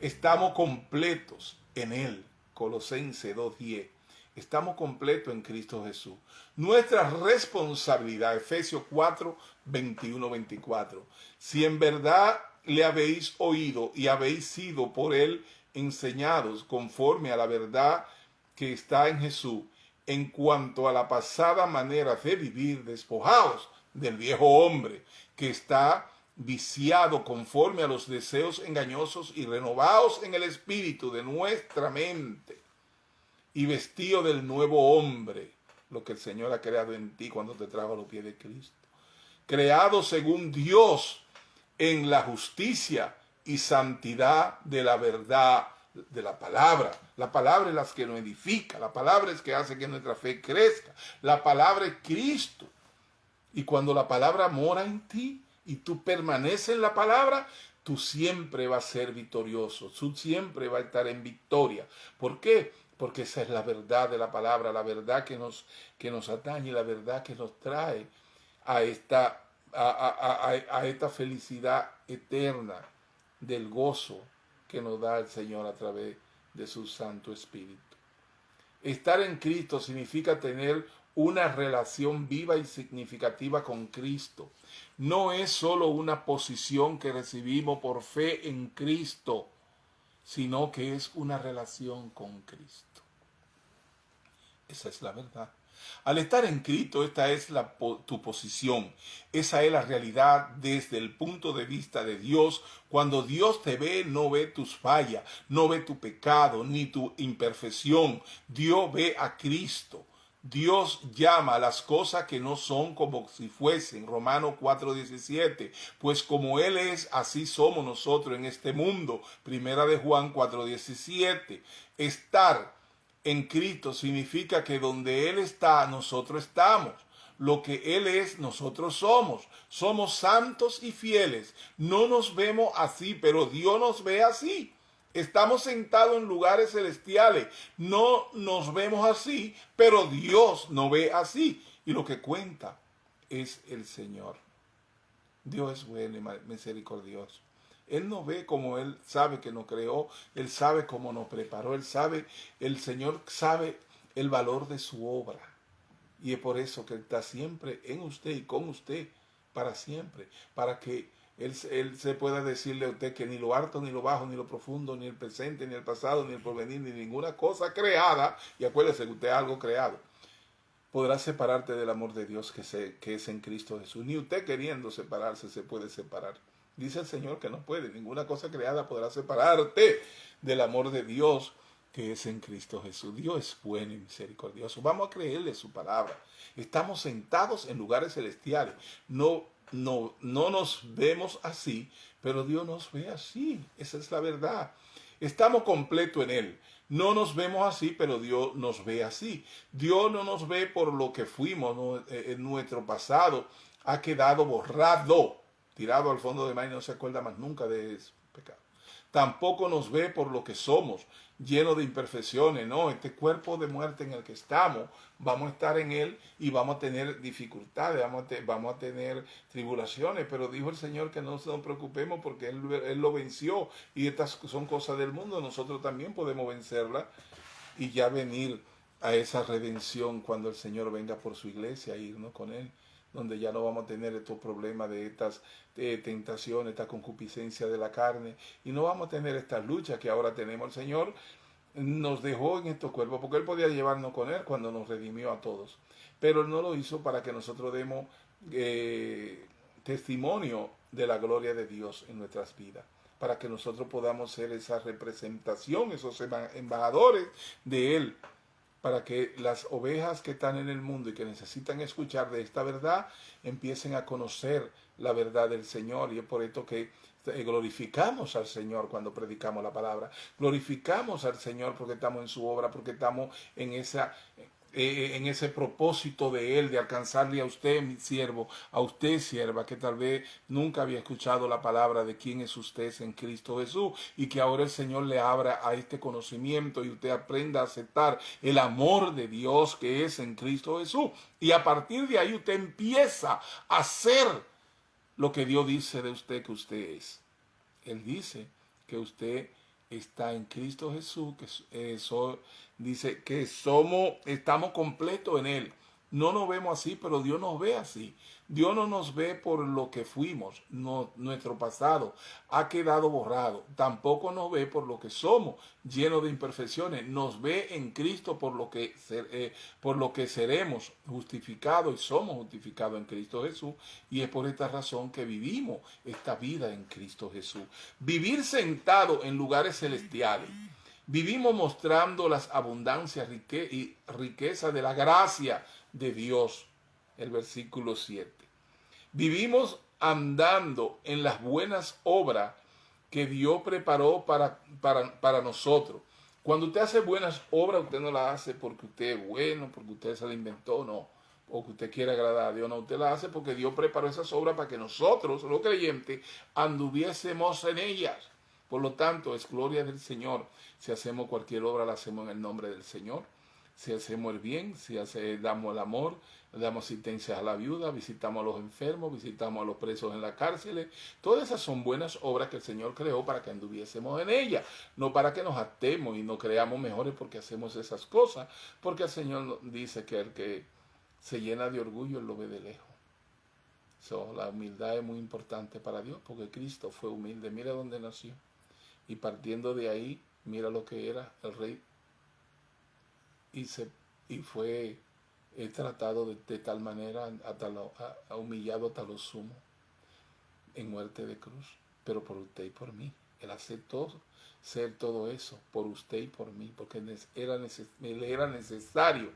Estamos completos en Él. Colosenses 2:10. Estamos completos en Cristo Jesús. Nuestra responsabilidad, Efesios 4:21-24. Si en verdad le habéis oído y habéis sido por Él enseñados conforme a la verdad que está en Jesús, en cuanto a la pasada manera de vivir, despojaos del viejo hombre que está viciado conforme a los deseos engañosos y renovaos en el espíritu de nuestra mente y vestido del nuevo hombre, lo que el Señor ha creado en ti cuando te trajo a los pies de Cristo, creado según Dios en la justicia y santidad de la verdad de la palabra. La palabra es la que nos edifica, la palabra es que hace que nuestra fe crezca, la palabra es Cristo. Y cuando la palabra mora en ti y tú permaneces en la palabra, tú siempre vas a ser victorioso, tú siempre vas a estar en victoria. ¿Por qué? Porque esa es la verdad de la palabra, la verdad que nos atañe, la verdad que nos trae a esta felicidad eterna del gozo que nos da el Señor a través de su Santo Espíritu. Estar en Cristo significa tener una relación viva y significativa con Cristo. No es solo una posición que recibimos por fe en Cristo, sino que es una relación con Cristo. Esa es la verdad. Al estar en Cristo, esta es tu posición. Esa es la realidad desde el punto de vista de Dios. Cuando Dios te ve, no ve tus fallas, no ve tu pecado, ni tu imperfección. Dios ve a Cristo. Dios llama a las cosas que no son como si fuesen. Romanos 4:17. Pues como Él es, así somos nosotros en este mundo. Primera de Juan 4:17. Estar en Cristo significa que donde Él está, nosotros estamos. Lo que Él es, nosotros somos. Somos santos y fieles. No nos vemos así, pero Dios nos ve así. Estamos sentados en lugares celestiales. No nos vemos así, pero Dios nos ve así. Y lo que cuenta es el Señor. Dios es bueno y misericordioso. Él nos ve como Él sabe que nos creó, Él sabe cómo nos preparó, el Señor sabe el valor de su obra. Y es por eso que Él está siempre en usted y con usted para siempre, para que Él se pueda decirle a usted que ni lo alto, ni lo bajo, ni lo profundo, ni el presente, ni el pasado, ni el porvenir, ni ninguna cosa creada, y acuérdese que usted es algo creado, podrá separarte del amor de Dios que es en Cristo Jesús. Ni usted queriendo separarse se puede separar. Dice el Señor que no puede, ninguna cosa creada podrá separarte del amor de Dios que es en Cristo Jesús. Dios es bueno y misericordioso. Vamos a creerle su palabra. Estamos sentados en lugares celestiales. No nos vemos así, pero Dios nos ve así. Esa es la verdad. Estamos completos en Él. No nos vemos así, pero Dios nos ve así. Dios no nos ve por lo que fuimos. En nuestro pasado ha quedado borrado, tirado al fondo del mar y no se acuerda más nunca de ese pecado. Tampoco nos ve por lo que somos, llenos de imperfecciones. No, este cuerpo de muerte en el que estamos, vamos a estar en él y vamos a tener dificultades, vamos a tener tribulaciones. Pero dijo el Señor que no nos preocupemos porque Él lo venció. Y estas son cosas del mundo, nosotros también podemos vencerlas y ya venir a esa redención cuando el Señor venga por su iglesia e irnos con Él, donde ya no vamos a tener estos problemas de estas tentaciones, esta concupiscencia de la carne, y no vamos a tener estas luchas que ahora tenemos. El Señor nos dejó en estos cuerpos, porque Él podía llevarnos con Él cuando nos redimió a todos, pero Él no lo hizo para que nosotros demos testimonio de la gloria de Dios en nuestras vidas, para que nosotros podamos ser esa representación, esos embajadores de Él para que las ovejas que están en el mundo y que necesitan escuchar de esta verdad empiecen a conocer la verdad del Señor. Y es por esto que glorificamos al Señor cuando predicamos la palabra. Glorificamos al Señor porque estamos en su obra, porque estamos en ese propósito de Él, de alcanzarle a usted, mi siervo, a usted, sierva, que tal vez nunca había escuchado la palabra de quién es usted en Cristo Jesús, y que ahora el Señor le abra a este conocimiento y usted aprenda a aceptar el amor de Dios que es en Cristo Jesús. Y a partir de ahí usted empieza a hacer lo que Dios dice de usted que usted es. Él dice que usted está en Cristo Jesús, que eso dice que estamos completos en Él. No nos vemos así, pero Dios nos ve así. Dios no nos ve por lo que fuimos, nuestro pasado ha quedado borrado. Tampoco nos ve por lo que somos, llenos de imperfecciones. Nos ve en Cristo por lo que seremos justificados, y somos justificados en Cristo Jesús. Y es por esta razón que vivimos esta vida en Cristo Jesús. Vivir sentado en lugares celestiales. Vivimos mostrando las abundancias y riquezas de la gracia de Dios. El versículo 7. Vivimos andando en las buenas obras que Dios preparó para nosotros. Cuando usted hace buenas obras, usted no las hace porque usted es bueno, porque usted se la inventó, no. O que usted quiere agradar a Dios, no. Usted las hace porque Dios preparó esas obras para que nosotros, los creyentes, anduviésemos en ellas. Por lo tanto, es gloria del Señor. Si hacemos cualquier obra, la hacemos en el nombre del Señor. Si hacemos el bien, si damos el amor, damos asistencia a la viuda, visitamos a los enfermos, visitamos a los presos en la cárcel. Todas esas son buenas obras que el Señor creó para que anduviésemos en ellas. No para que nos atemos y nos creamos mejores porque hacemos esas cosas. Porque el Señor dice que el que se llena de orgullo, Él lo ve de lejos. La humildad es muy importante para Dios porque Cristo fue humilde. Mira dónde nació. Y partiendo de ahí, mira lo que era el rey. Y fue tratado de tal manera, humillado hasta lo sumo, en muerte de cruz, pero por usted y por mí. Él aceptó ser todo eso por usted y por mí, porque le era necesario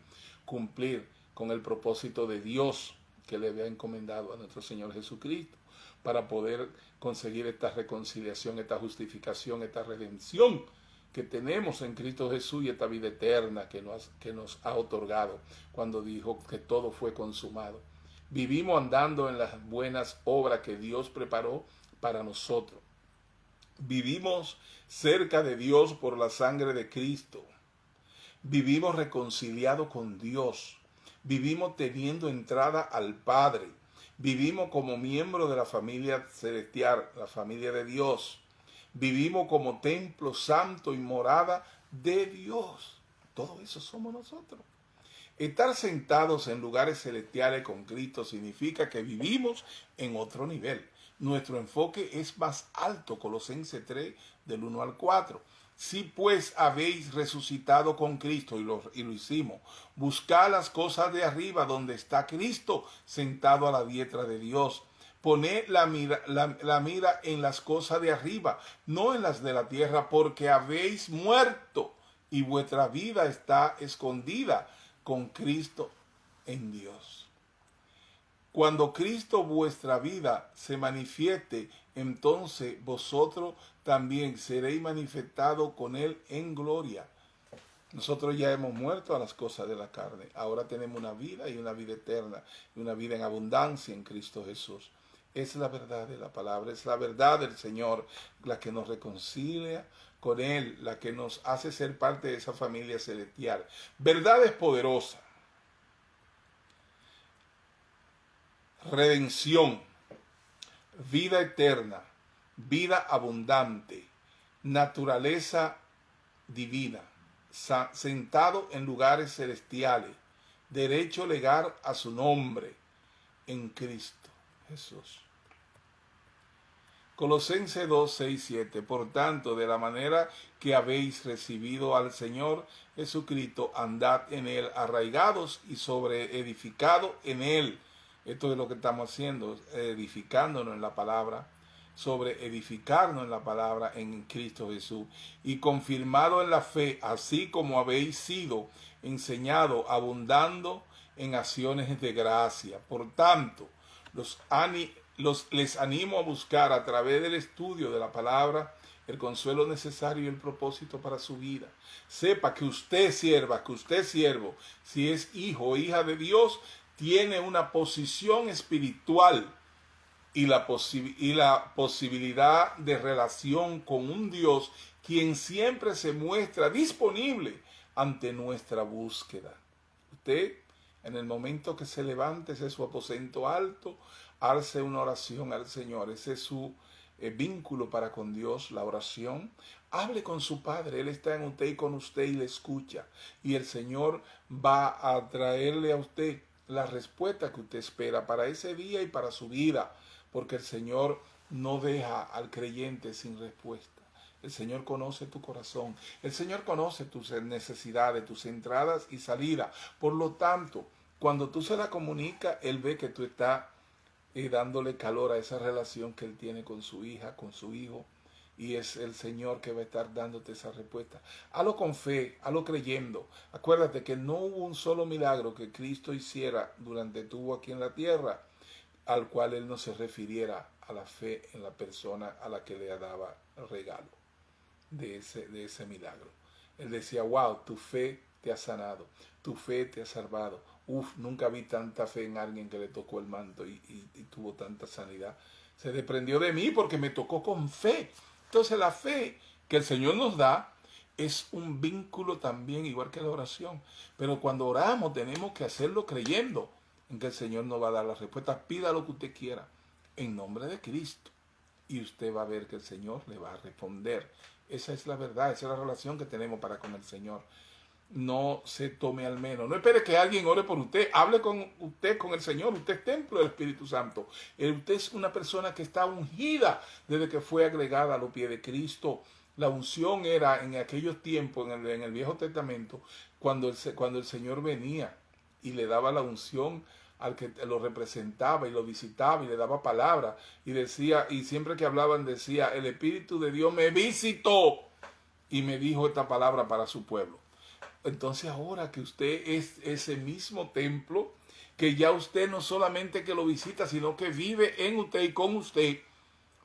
cumplir con el propósito de Dios que le había encomendado a nuestro Señor Jesucristo, para poder conseguir esta reconciliación, esta justificación, esta redención que tenemos en Cristo Jesús y esta vida eterna que nos ha otorgado cuando dijo que todo fue consumado. Vivimos andando en las buenas obras que Dios preparó para nosotros. Vivimos cerca de Dios por la sangre de Cristo. Vivimos reconciliados con Dios. Vivimos teniendo entrada al Padre. Vivimos como miembros de la familia celestial, la familia de Dios. Vivimos como templo santo y morada de Dios. Todo eso somos nosotros. Estar sentados en lugares celestiales con Cristo significa que vivimos en otro nivel. Nuestro enfoque es más alto, Colosenses 3, del 1 al 4. Si pues habéis resucitado con Cristo, y lo hicimos, buscad las cosas de arriba donde está Cristo sentado a la diestra de Dios. Poned la mira en las cosas de arriba, no en las de la tierra, porque habéis muerto y vuestra vida está escondida con Cristo en Dios. Cuando Cristo vuestra vida se manifieste, entonces vosotros también seréis manifestados con Él en gloria. Nosotros ya hemos muerto a las cosas de la carne. Ahora tenemos una vida y una vida eterna, y una vida en abundancia en Cristo Jesús. Es la verdad de la palabra, es la verdad del Señor, la que nos reconcilia con Él, la que nos hace ser parte de esa familia celestial. Verdades poderosas. Redención, vida eterna, vida abundante, naturaleza divina, sentado en lugares celestiales, derecho legal a su nombre en Cristo Jesús. Colosenses 2, 6, 7. Por tanto, de la manera que habéis recibido al Señor Jesucristo, andad en Él, arraigados y sobreedificados en Él. Esto es lo que estamos haciendo, edificándonos en la palabra, sobre edificarnos en la palabra en Cristo Jesús y confirmado en la fe, así como habéis sido enseñado, abundando en acciones de gracia. Por tanto, les animo a buscar a través del estudio de la palabra el consuelo necesario y el propósito para su vida. Sepa que usted sierva, que usted siervo, si es hijo o hija de Dios, tiene una posición espiritual y la posibilidad de relación con un Dios quien siempre se muestra disponible ante nuestra búsqueda. Usted, en el momento que se levante, ese es su aposento alto, hace una oración al Señor. Ese es su vínculo para con Dios, la oración. Hable con su Padre, Él está en usted y con usted y le escucha. Y el Señor va a traerle a usted la respuesta que usted espera para ese día y para su vida, porque el Señor no deja al creyente sin respuesta. El Señor conoce tu corazón, el Señor conoce tus necesidades, tus entradas y salidas. Por lo tanto, cuando tú se la comunicas, Él ve que tú estás dándole calor a esa relación que Él tiene con su hija, con su hijo, y es el Señor que va a estar dándote esa respuesta. Hazlo con fe, hazlo creyendo. Acuérdate que no hubo un solo milagro que Cristo hiciera durante tuvo aquí en la tierra al cual Él no se refiriera a la fe en la persona a la que le daba el regalo de ese milagro. Él decía, wow, tu fe te ha sanado, tu fe te ha salvado. Uf, nunca vi tanta fe en alguien que le tocó el manto y tuvo tanta sanidad. Se desprendió de mí porque me tocó con fe. Entonces la fe que el Señor nos da es un vínculo también, igual que la oración. Pero cuando oramos tenemos que hacerlo creyendo en que el Señor nos va a dar la respuesta. Pida lo que usted quiera en nombre de Cristo y usted va a ver que el Señor le va a responder. Esa es la verdad, esa es la relación que tenemos para con el Señor. No se tome al menos. No espere que alguien ore por usted. Hable con usted, con el Señor. Usted es templo del Espíritu Santo. Usted es una persona que está ungida desde que fue agregada a los pies de Cristo. La unción era en aquellos tiempos, en el Viejo Testamento, cuando el Señor venía y le daba la unción al que lo representaba y lo visitaba y le daba palabra y decía, y siempre que hablaban decía, el Espíritu de Dios me visitó y me dijo esta palabra para su pueblo. Entonces ahora que usted es ese mismo templo, que ya usted no solamente que lo visita, sino que vive en usted y con usted,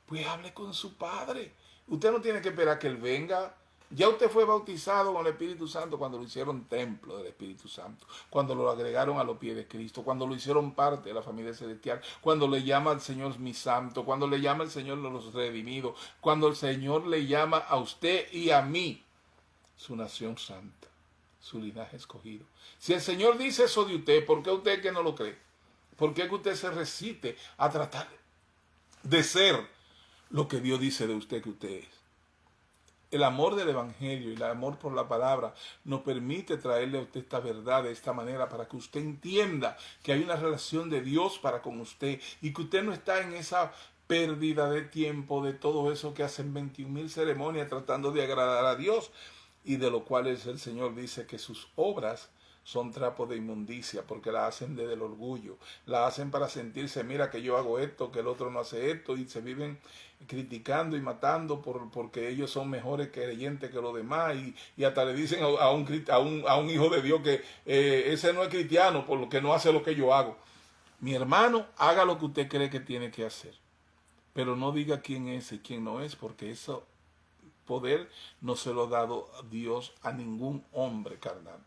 pues hable con su Padre. Usted no tiene que esperar que Él venga. Ya usted fue bautizado con el Espíritu Santo cuando lo hicieron templo del Espíritu Santo, cuando lo agregaron a los pies de Cristo, cuando lo hicieron parte de la familia celestial, cuando le llama al Señor mi santo, cuando le llama al Señor los redimidos, cuando el Señor le llama a usted y a mí su nación santa, su linaje escogido. Si el Señor dice eso de usted, ¿por qué usted que no lo cree? ¿Por qué que usted se resiste a tratar de ser lo que Dios dice de usted que usted es? El amor del Evangelio y el amor por la palabra nos permite traerle a usted esta verdad de esta manera para que usted entienda que hay una relación de Dios para con usted y que usted no está en esa pérdida de tiempo de todo eso que hacen 21,000 ceremonias tratando de agradar a Dios y de lo cual el Señor dice que sus obras son trapos de inmundicia porque la hacen desde el orgullo, la hacen para sentirse, mira que yo hago esto, que el otro no hace esto y se viven criticando y matando porque ellos son mejores creyentes que los demás y hasta le dicen a un hijo de Dios que ese no es cristiano por lo que no hace lo que yo hago. Mi hermano, haga lo que usted cree que tiene que hacer, pero no diga quién es y quién no es, porque eso poder no se lo ha dado Dios a ningún hombre carnal.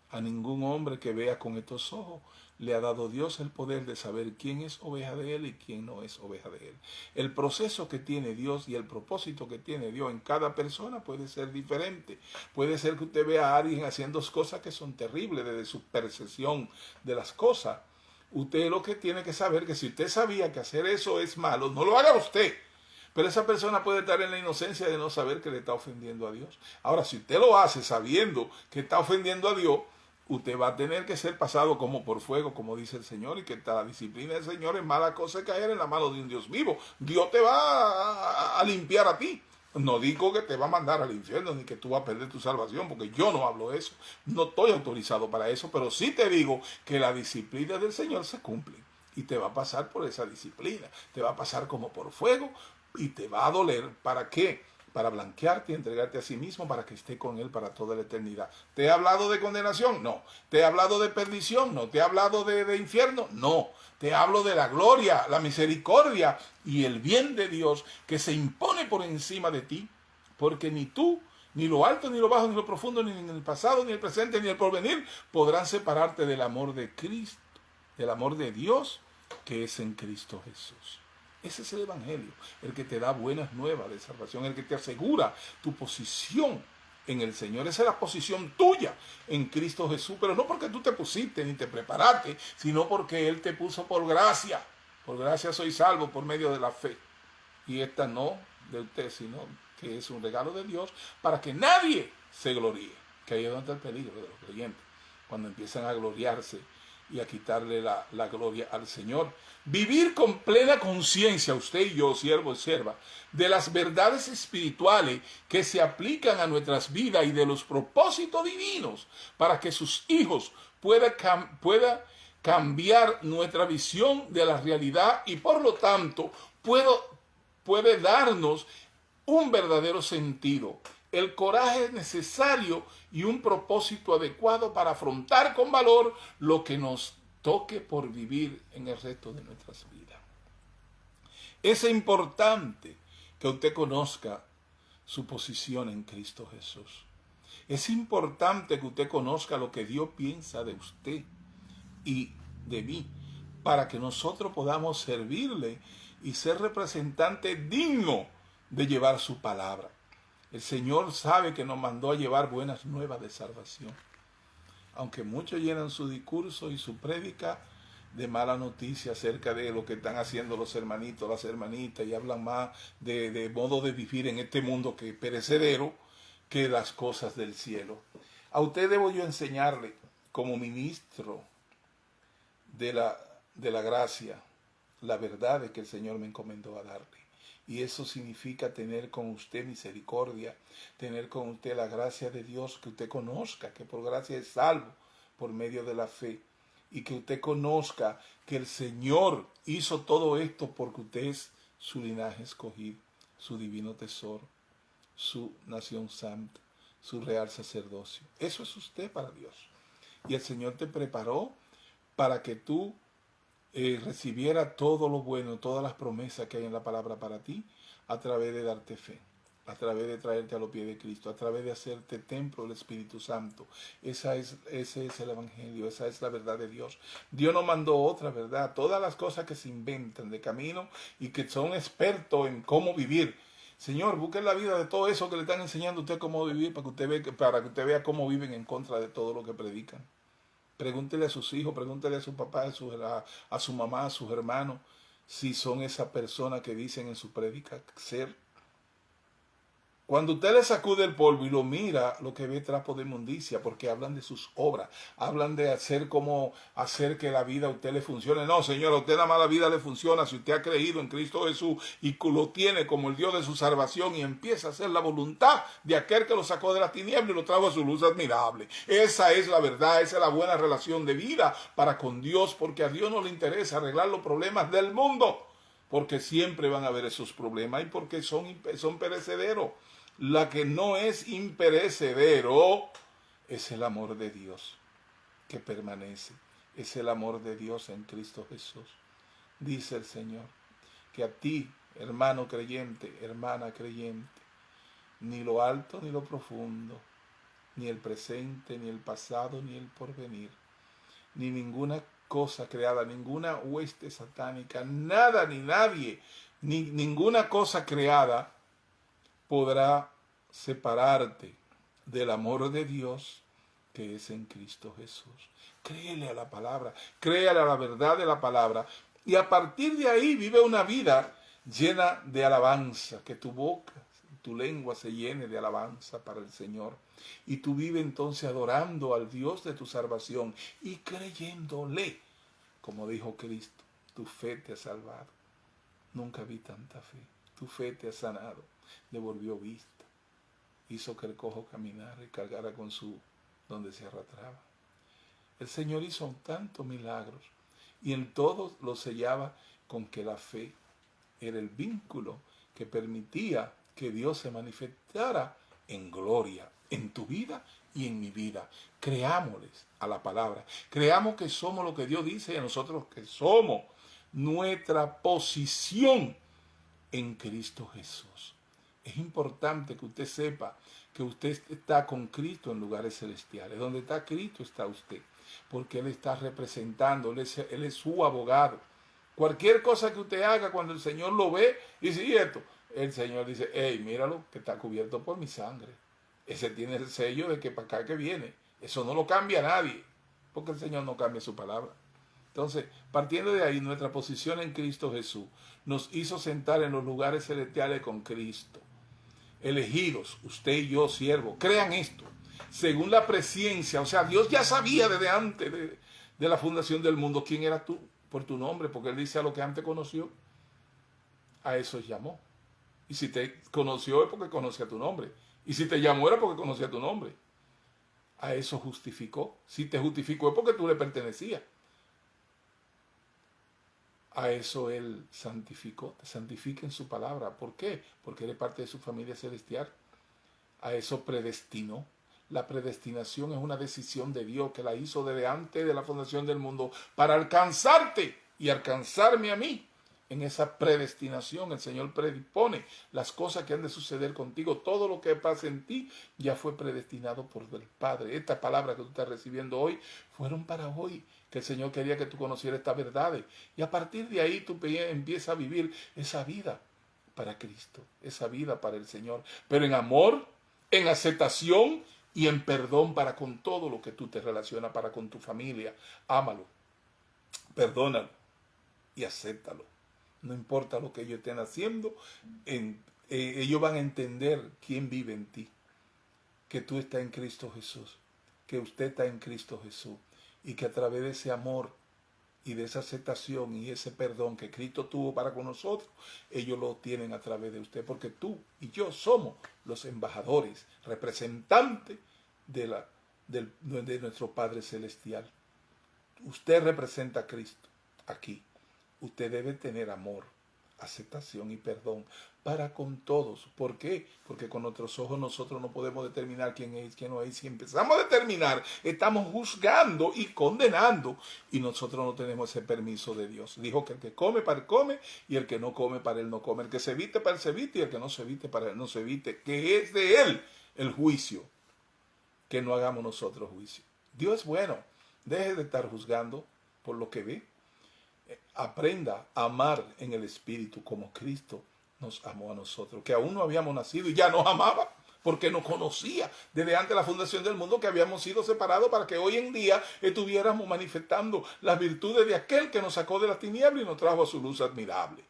A ningún hombre que vea con estos ojos le ha dado Dios el poder de saber quién es oveja de Él y quién no es oveja de Él. El proceso que tiene Dios y el propósito que tiene Dios en cada persona puede ser diferente. Puede ser que usted vea a alguien haciendo cosas que son terribles desde su percepción de las cosas. Usted lo que tiene que saber que si usted sabía que hacer eso es malo, no lo haga usted. Pero esa persona puede estar en la inocencia de no saber que le está ofendiendo a Dios. Ahora, si usted lo hace sabiendo que está ofendiendo a Dios, usted va a tener que ser pasado como por fuego, como dice el Señor, y que la disciplina del Señor es mala cosa caer en la mano de un Dios vivo. Dios te va a limpiar a ti. No digo que te va a mandar al infierno ni que tú vas a perder tu salvación, porque yo no hablo de eso. No estoy autorizado para eso, pero sí te digo que la disciplina del Señor se cumple y te va a pasar por esa disciplina. Te va a pasar como por fuego, y te va a doler. ¿Para qué? Para blanquearte y entregarte a sí mismo para que esté con Él para toda la eternidad. ¿Te he hablado de condenación? No. ¿Te he hablado de perdición? No. ¿Te he hablado de infierno? No. Te hablo de la gloria, la misericordia y el bien de Dios que se impone por encima de ti, porque ni tú, ni lo alto, ni lo bajo, ni lo profundo, ni en el pasado, ni el presente, ni el porvenir podrán separarte del amor de Cristo, del amor de Dios que es en Cristo Jesús. Ese es el Evangelio, el que te da buenas nuevas de salvación, el que te asegura tu posición en el Señor. Esa es la posición tuya en Cristo Jesús, pero no porque tú te pusiste ni te preparaste, sino porque Él te puso por gracia. Por gracia soy salvo por medio de la fe. Y esta no de usted, sino que es un regalo de Dios para que nadie se gloríe. Que ahí es donde está el peligro de los creyentes, cuando empiezan a gloriarse y a quitarle la gloria al Señor. Vivir con plena conciencia, usted y yo, siervo y sierva, de las verdades espirituales que se aplican a nuestras vidas y de los propósitos divinos para que sus hijos puedan cambiar nuestra visión de la realidad y por lo tanto puede darnos un verdadero sentido, el coraje necesario y un propósito adecuado para afrontar con valor lo que nos toque por vivir en el resto de nuestras vidas. Es importante que usted conozca su posición en Cristo Jesús. Es importante que usted conozca lo que Dios piensa de usted y de mí, para que nosotros podamos servirle y ser representantes dignos de llevar su palabra. El Señor sabe que nos mandó a llevar buenas nuevas de salvación. Aunque muchos llenan su discurso y su prédica de mala noticia acerca de lo que están haciendo los hermanitos, las hermanitas, y hablan más de modo de vivir en este mundo que es perecedero que las cosas del cielo. A usted debo yo enseñarle, como ministro de la gracia, la verdad de que el Señor me encomendó a darle. Y eso significa tener con usted misericordia, tener con usted la gracia de Dios, que usted conozca que por gracia es salvo por medio de la fe, y que usted conozca que el Señor hizo todo esto porque usted es su linaje escogido, su divino tesoro, su nación santa, su real sacerdocio. Eso es usted para Dios. Y el Señor te preparó para que tú recibiera todo lo bueno, todas las promesas que hay en la palabra para ti, a través de darte fe, a través de traerte a los pies de Cristo, a través de hacerte templo del Espíritu Santo. Ese es el Evangelio, esa es la verdad de Dios. Dios no mandó otra verdad. Todas las cosas que se inventan de camino y que son expertos en cómo vivir. Señor, busque la vida de todo eso que le están enseñando a usted cómo vivir, para que usted vea cómo viven en contra de todo lo que predican. Pregúntele a sus hijos, pregúntele a su papá, a su mamá, a sus hermanos, si son esa persona que dicen en su prédica ser. Cuando usted le sacude el polvo y lo mira, lo que ve trapo de inmundicia, porque hablan de sus obras, hablan de hacer que la vida a usted le funcione. No, Señor, a usted nada más la vida le funciona si usted ha creído en Cristo Jesús y lo tiene como el Dios de su salvación y empieza a hacer la voluntad de aquel que lo sacó de la tiniebla y lo trajo a su luz admirable. Esa es la verdad, esa es la buena relación de vida para con Dios, porque a Dios no le interesa arreglar los problemas del mundo, porque siempre van a haber esos problemas y porque son perecederos. La que no es imperecedero es el amor de Dios que permanece. Es el amor de Dios en Cristo Jesús. Dice el Señor que a ti, hermano creyente, hermana creyente, ni lo alto ni lo profundo, ni el presente, ni el pasado, ni el porvenir, ni ninguna cosa creada, ninguna hueste satánica, nada ni nadie, ni ninguna cosa creada podrá separarte del amor de Dios que es en Cristo Jesús. Créele a la palabra, créale a la verdad de la palabra y a partir de ahí vive una vida llena de alabanza, que tu boca, tu lengua se llene de alabanza para el Señor y tú vive entonces adorando al Dios de tu salvación y creyéndole, como dijo Cristo, tu fe te ha salvado. Nunca vi tanta fe. Tu fe te ha sanado, devolvió vista, hizo que el cojo caminara y cargara con su donde se arrastraba. El Señor hizo tantos milagros y en todos los sellaba con que la fe era el vínculo que permitía que Dios se manifestara en gloria, en tu vida y en mi vida. Creámosles a la palabra. Creamos que somos lo que Dios dice y a nosotros que somos. Nuestra posición en Cristo Jesús. Es importante que usted sepa que usted está con Cristo en lugares celestiales. Donde está Cristo está usted. Porque Él está representando, Él es su abogado. Cualquier cosa que usted haga cuando el Señor lo ve, dice, ¿y esto? El Señor dice, hey, míralo, que está cubierto por mi sangre. Ese tiene el sello de que para acá que viene. Eso no lo cambia nadie, porque el Señor no cambia su palabra. Entonces, partiendo de ahí, nuestra posición en Cristo Jesús nos hizo sentar en los lugares celestiales con Cristo. Elegidos, usted y yo, siervos, crean esto. Según la presciencia, o sea, Dios ya sabía desde antes de la fundación del mundo quién eras tú, por tu nombre, porque Él dice a lo que antes conoció, a eso llamó. Y si te conoció es porque conocía tu nombre. Y si te llamó era porque conocía tu nombre. A eso justificó. Si te justificó es porque tú le pertenecías. A eso Él santificó. Te santifica en su palabra. ¿Por qué? Porque eres parte de su familia celestial. A eso predestinó. La predestinación es una decisión de Dios que la hizo desde antes de la fundación del mundo para alcanzarte y alcanzarme a mí. En esa predestinación el Señor predispone las cosas que han de suceder contigo. Todo lo que pasa en ti ya fue predestinado por el Padre. Estas palabras que tú estás recibiendo hoy fueron para hoy, que el Señor quería que tú conocieras estas verdades. Y a partir de ahí tú empiezas a vivir esa vida para Cristo, esa vida para el Señor. Pero en amor, en aceptación y en perdón para con todo lo que tú te relacionas, para con tu familia. Ámalo, perdónalo y acéptalo. No importa lo que ellos estén haciendo, ellos van a entender quién vive en ti. Que tú estás en Cristo Jesús, que usted está en Cristo Jesús. Y que a través de ese amor y de esa aceptación y ese perdón que Cristo tuvo para con nosotros, ellos lo tienen a través de usted. Porque tú y yo somos los embajadores, representantes de nuestro Padre Celestial. Usted representa a Cristo aquí. Usted debe tener amor, aceptación y perdón para con todos. ¿Por qué? Porque con nuestros ojos nosotros no podemos determinar quién es, quién no es. Si empezamos a determinar, estamos juzgando y condenando y nosotros no tenemos ese permiso de Dios. Dijo que el que come para él come y el que no come para él no come. El que se viste para él se viste y el que no se viste para él no se viste. Que es de él el juicio. Que no hagamos nosotros juicio. Dios es bueno. Deje de estar juzgando por lo que ve. Aprenda a amar en el Espíritu como Cristo nos amó a nosotros, que aún no habíamos nacido y ya nos amaba, porque nos conocía desde antes de la fundación del mundo, que habíamos sido separados para que hoy en día estuviéramos manifestando las virtudes de aquel que nos sacó de las tinieblas y nos trajo a su luz admirable.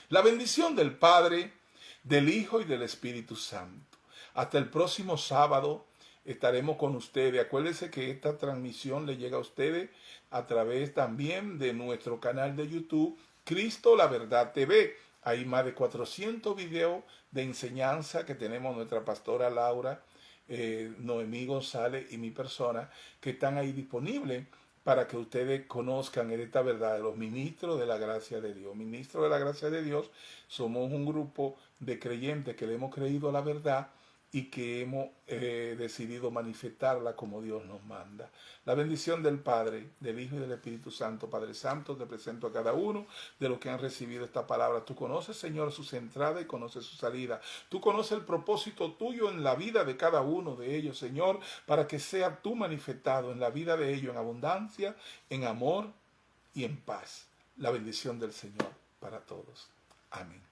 La bendición del Padre, del Hijo y del Espíritu Santo. Hasta el próximo sábado estaremos con ustedes. Acuérdense que esta transmisión le llega a ustedes a través también de nuestro canal de YouTube, Cristo la Verdad TV. Hay más de 400 videos de enseñanza que tenemos nuestra pastora Laura, Noemí González y mi persona, que están ahí disponibles para que ustedes conozcan esta verdad de los ministros de la gracia de Dios. Ministros de la gracia de Dios, somos un grupo de creyentes que le hemos creído a la verdad y que hemos decidido manifestarla como Dios nos manda. La bendición del Padre, del Hijo y del Espíritu Santo. Padre Santo, te presento a cada uno de los que han recibido esta palabra. Tú conoces, Señor, sus entradas y conoces su salida. Tú conoces el propósito tuyo en la vida de cada uno de ellos, Señor, para que sea tú manifestado en la vida de ellos en abundancia, en amor y en paz. La bendición del Señor para todos. Amén.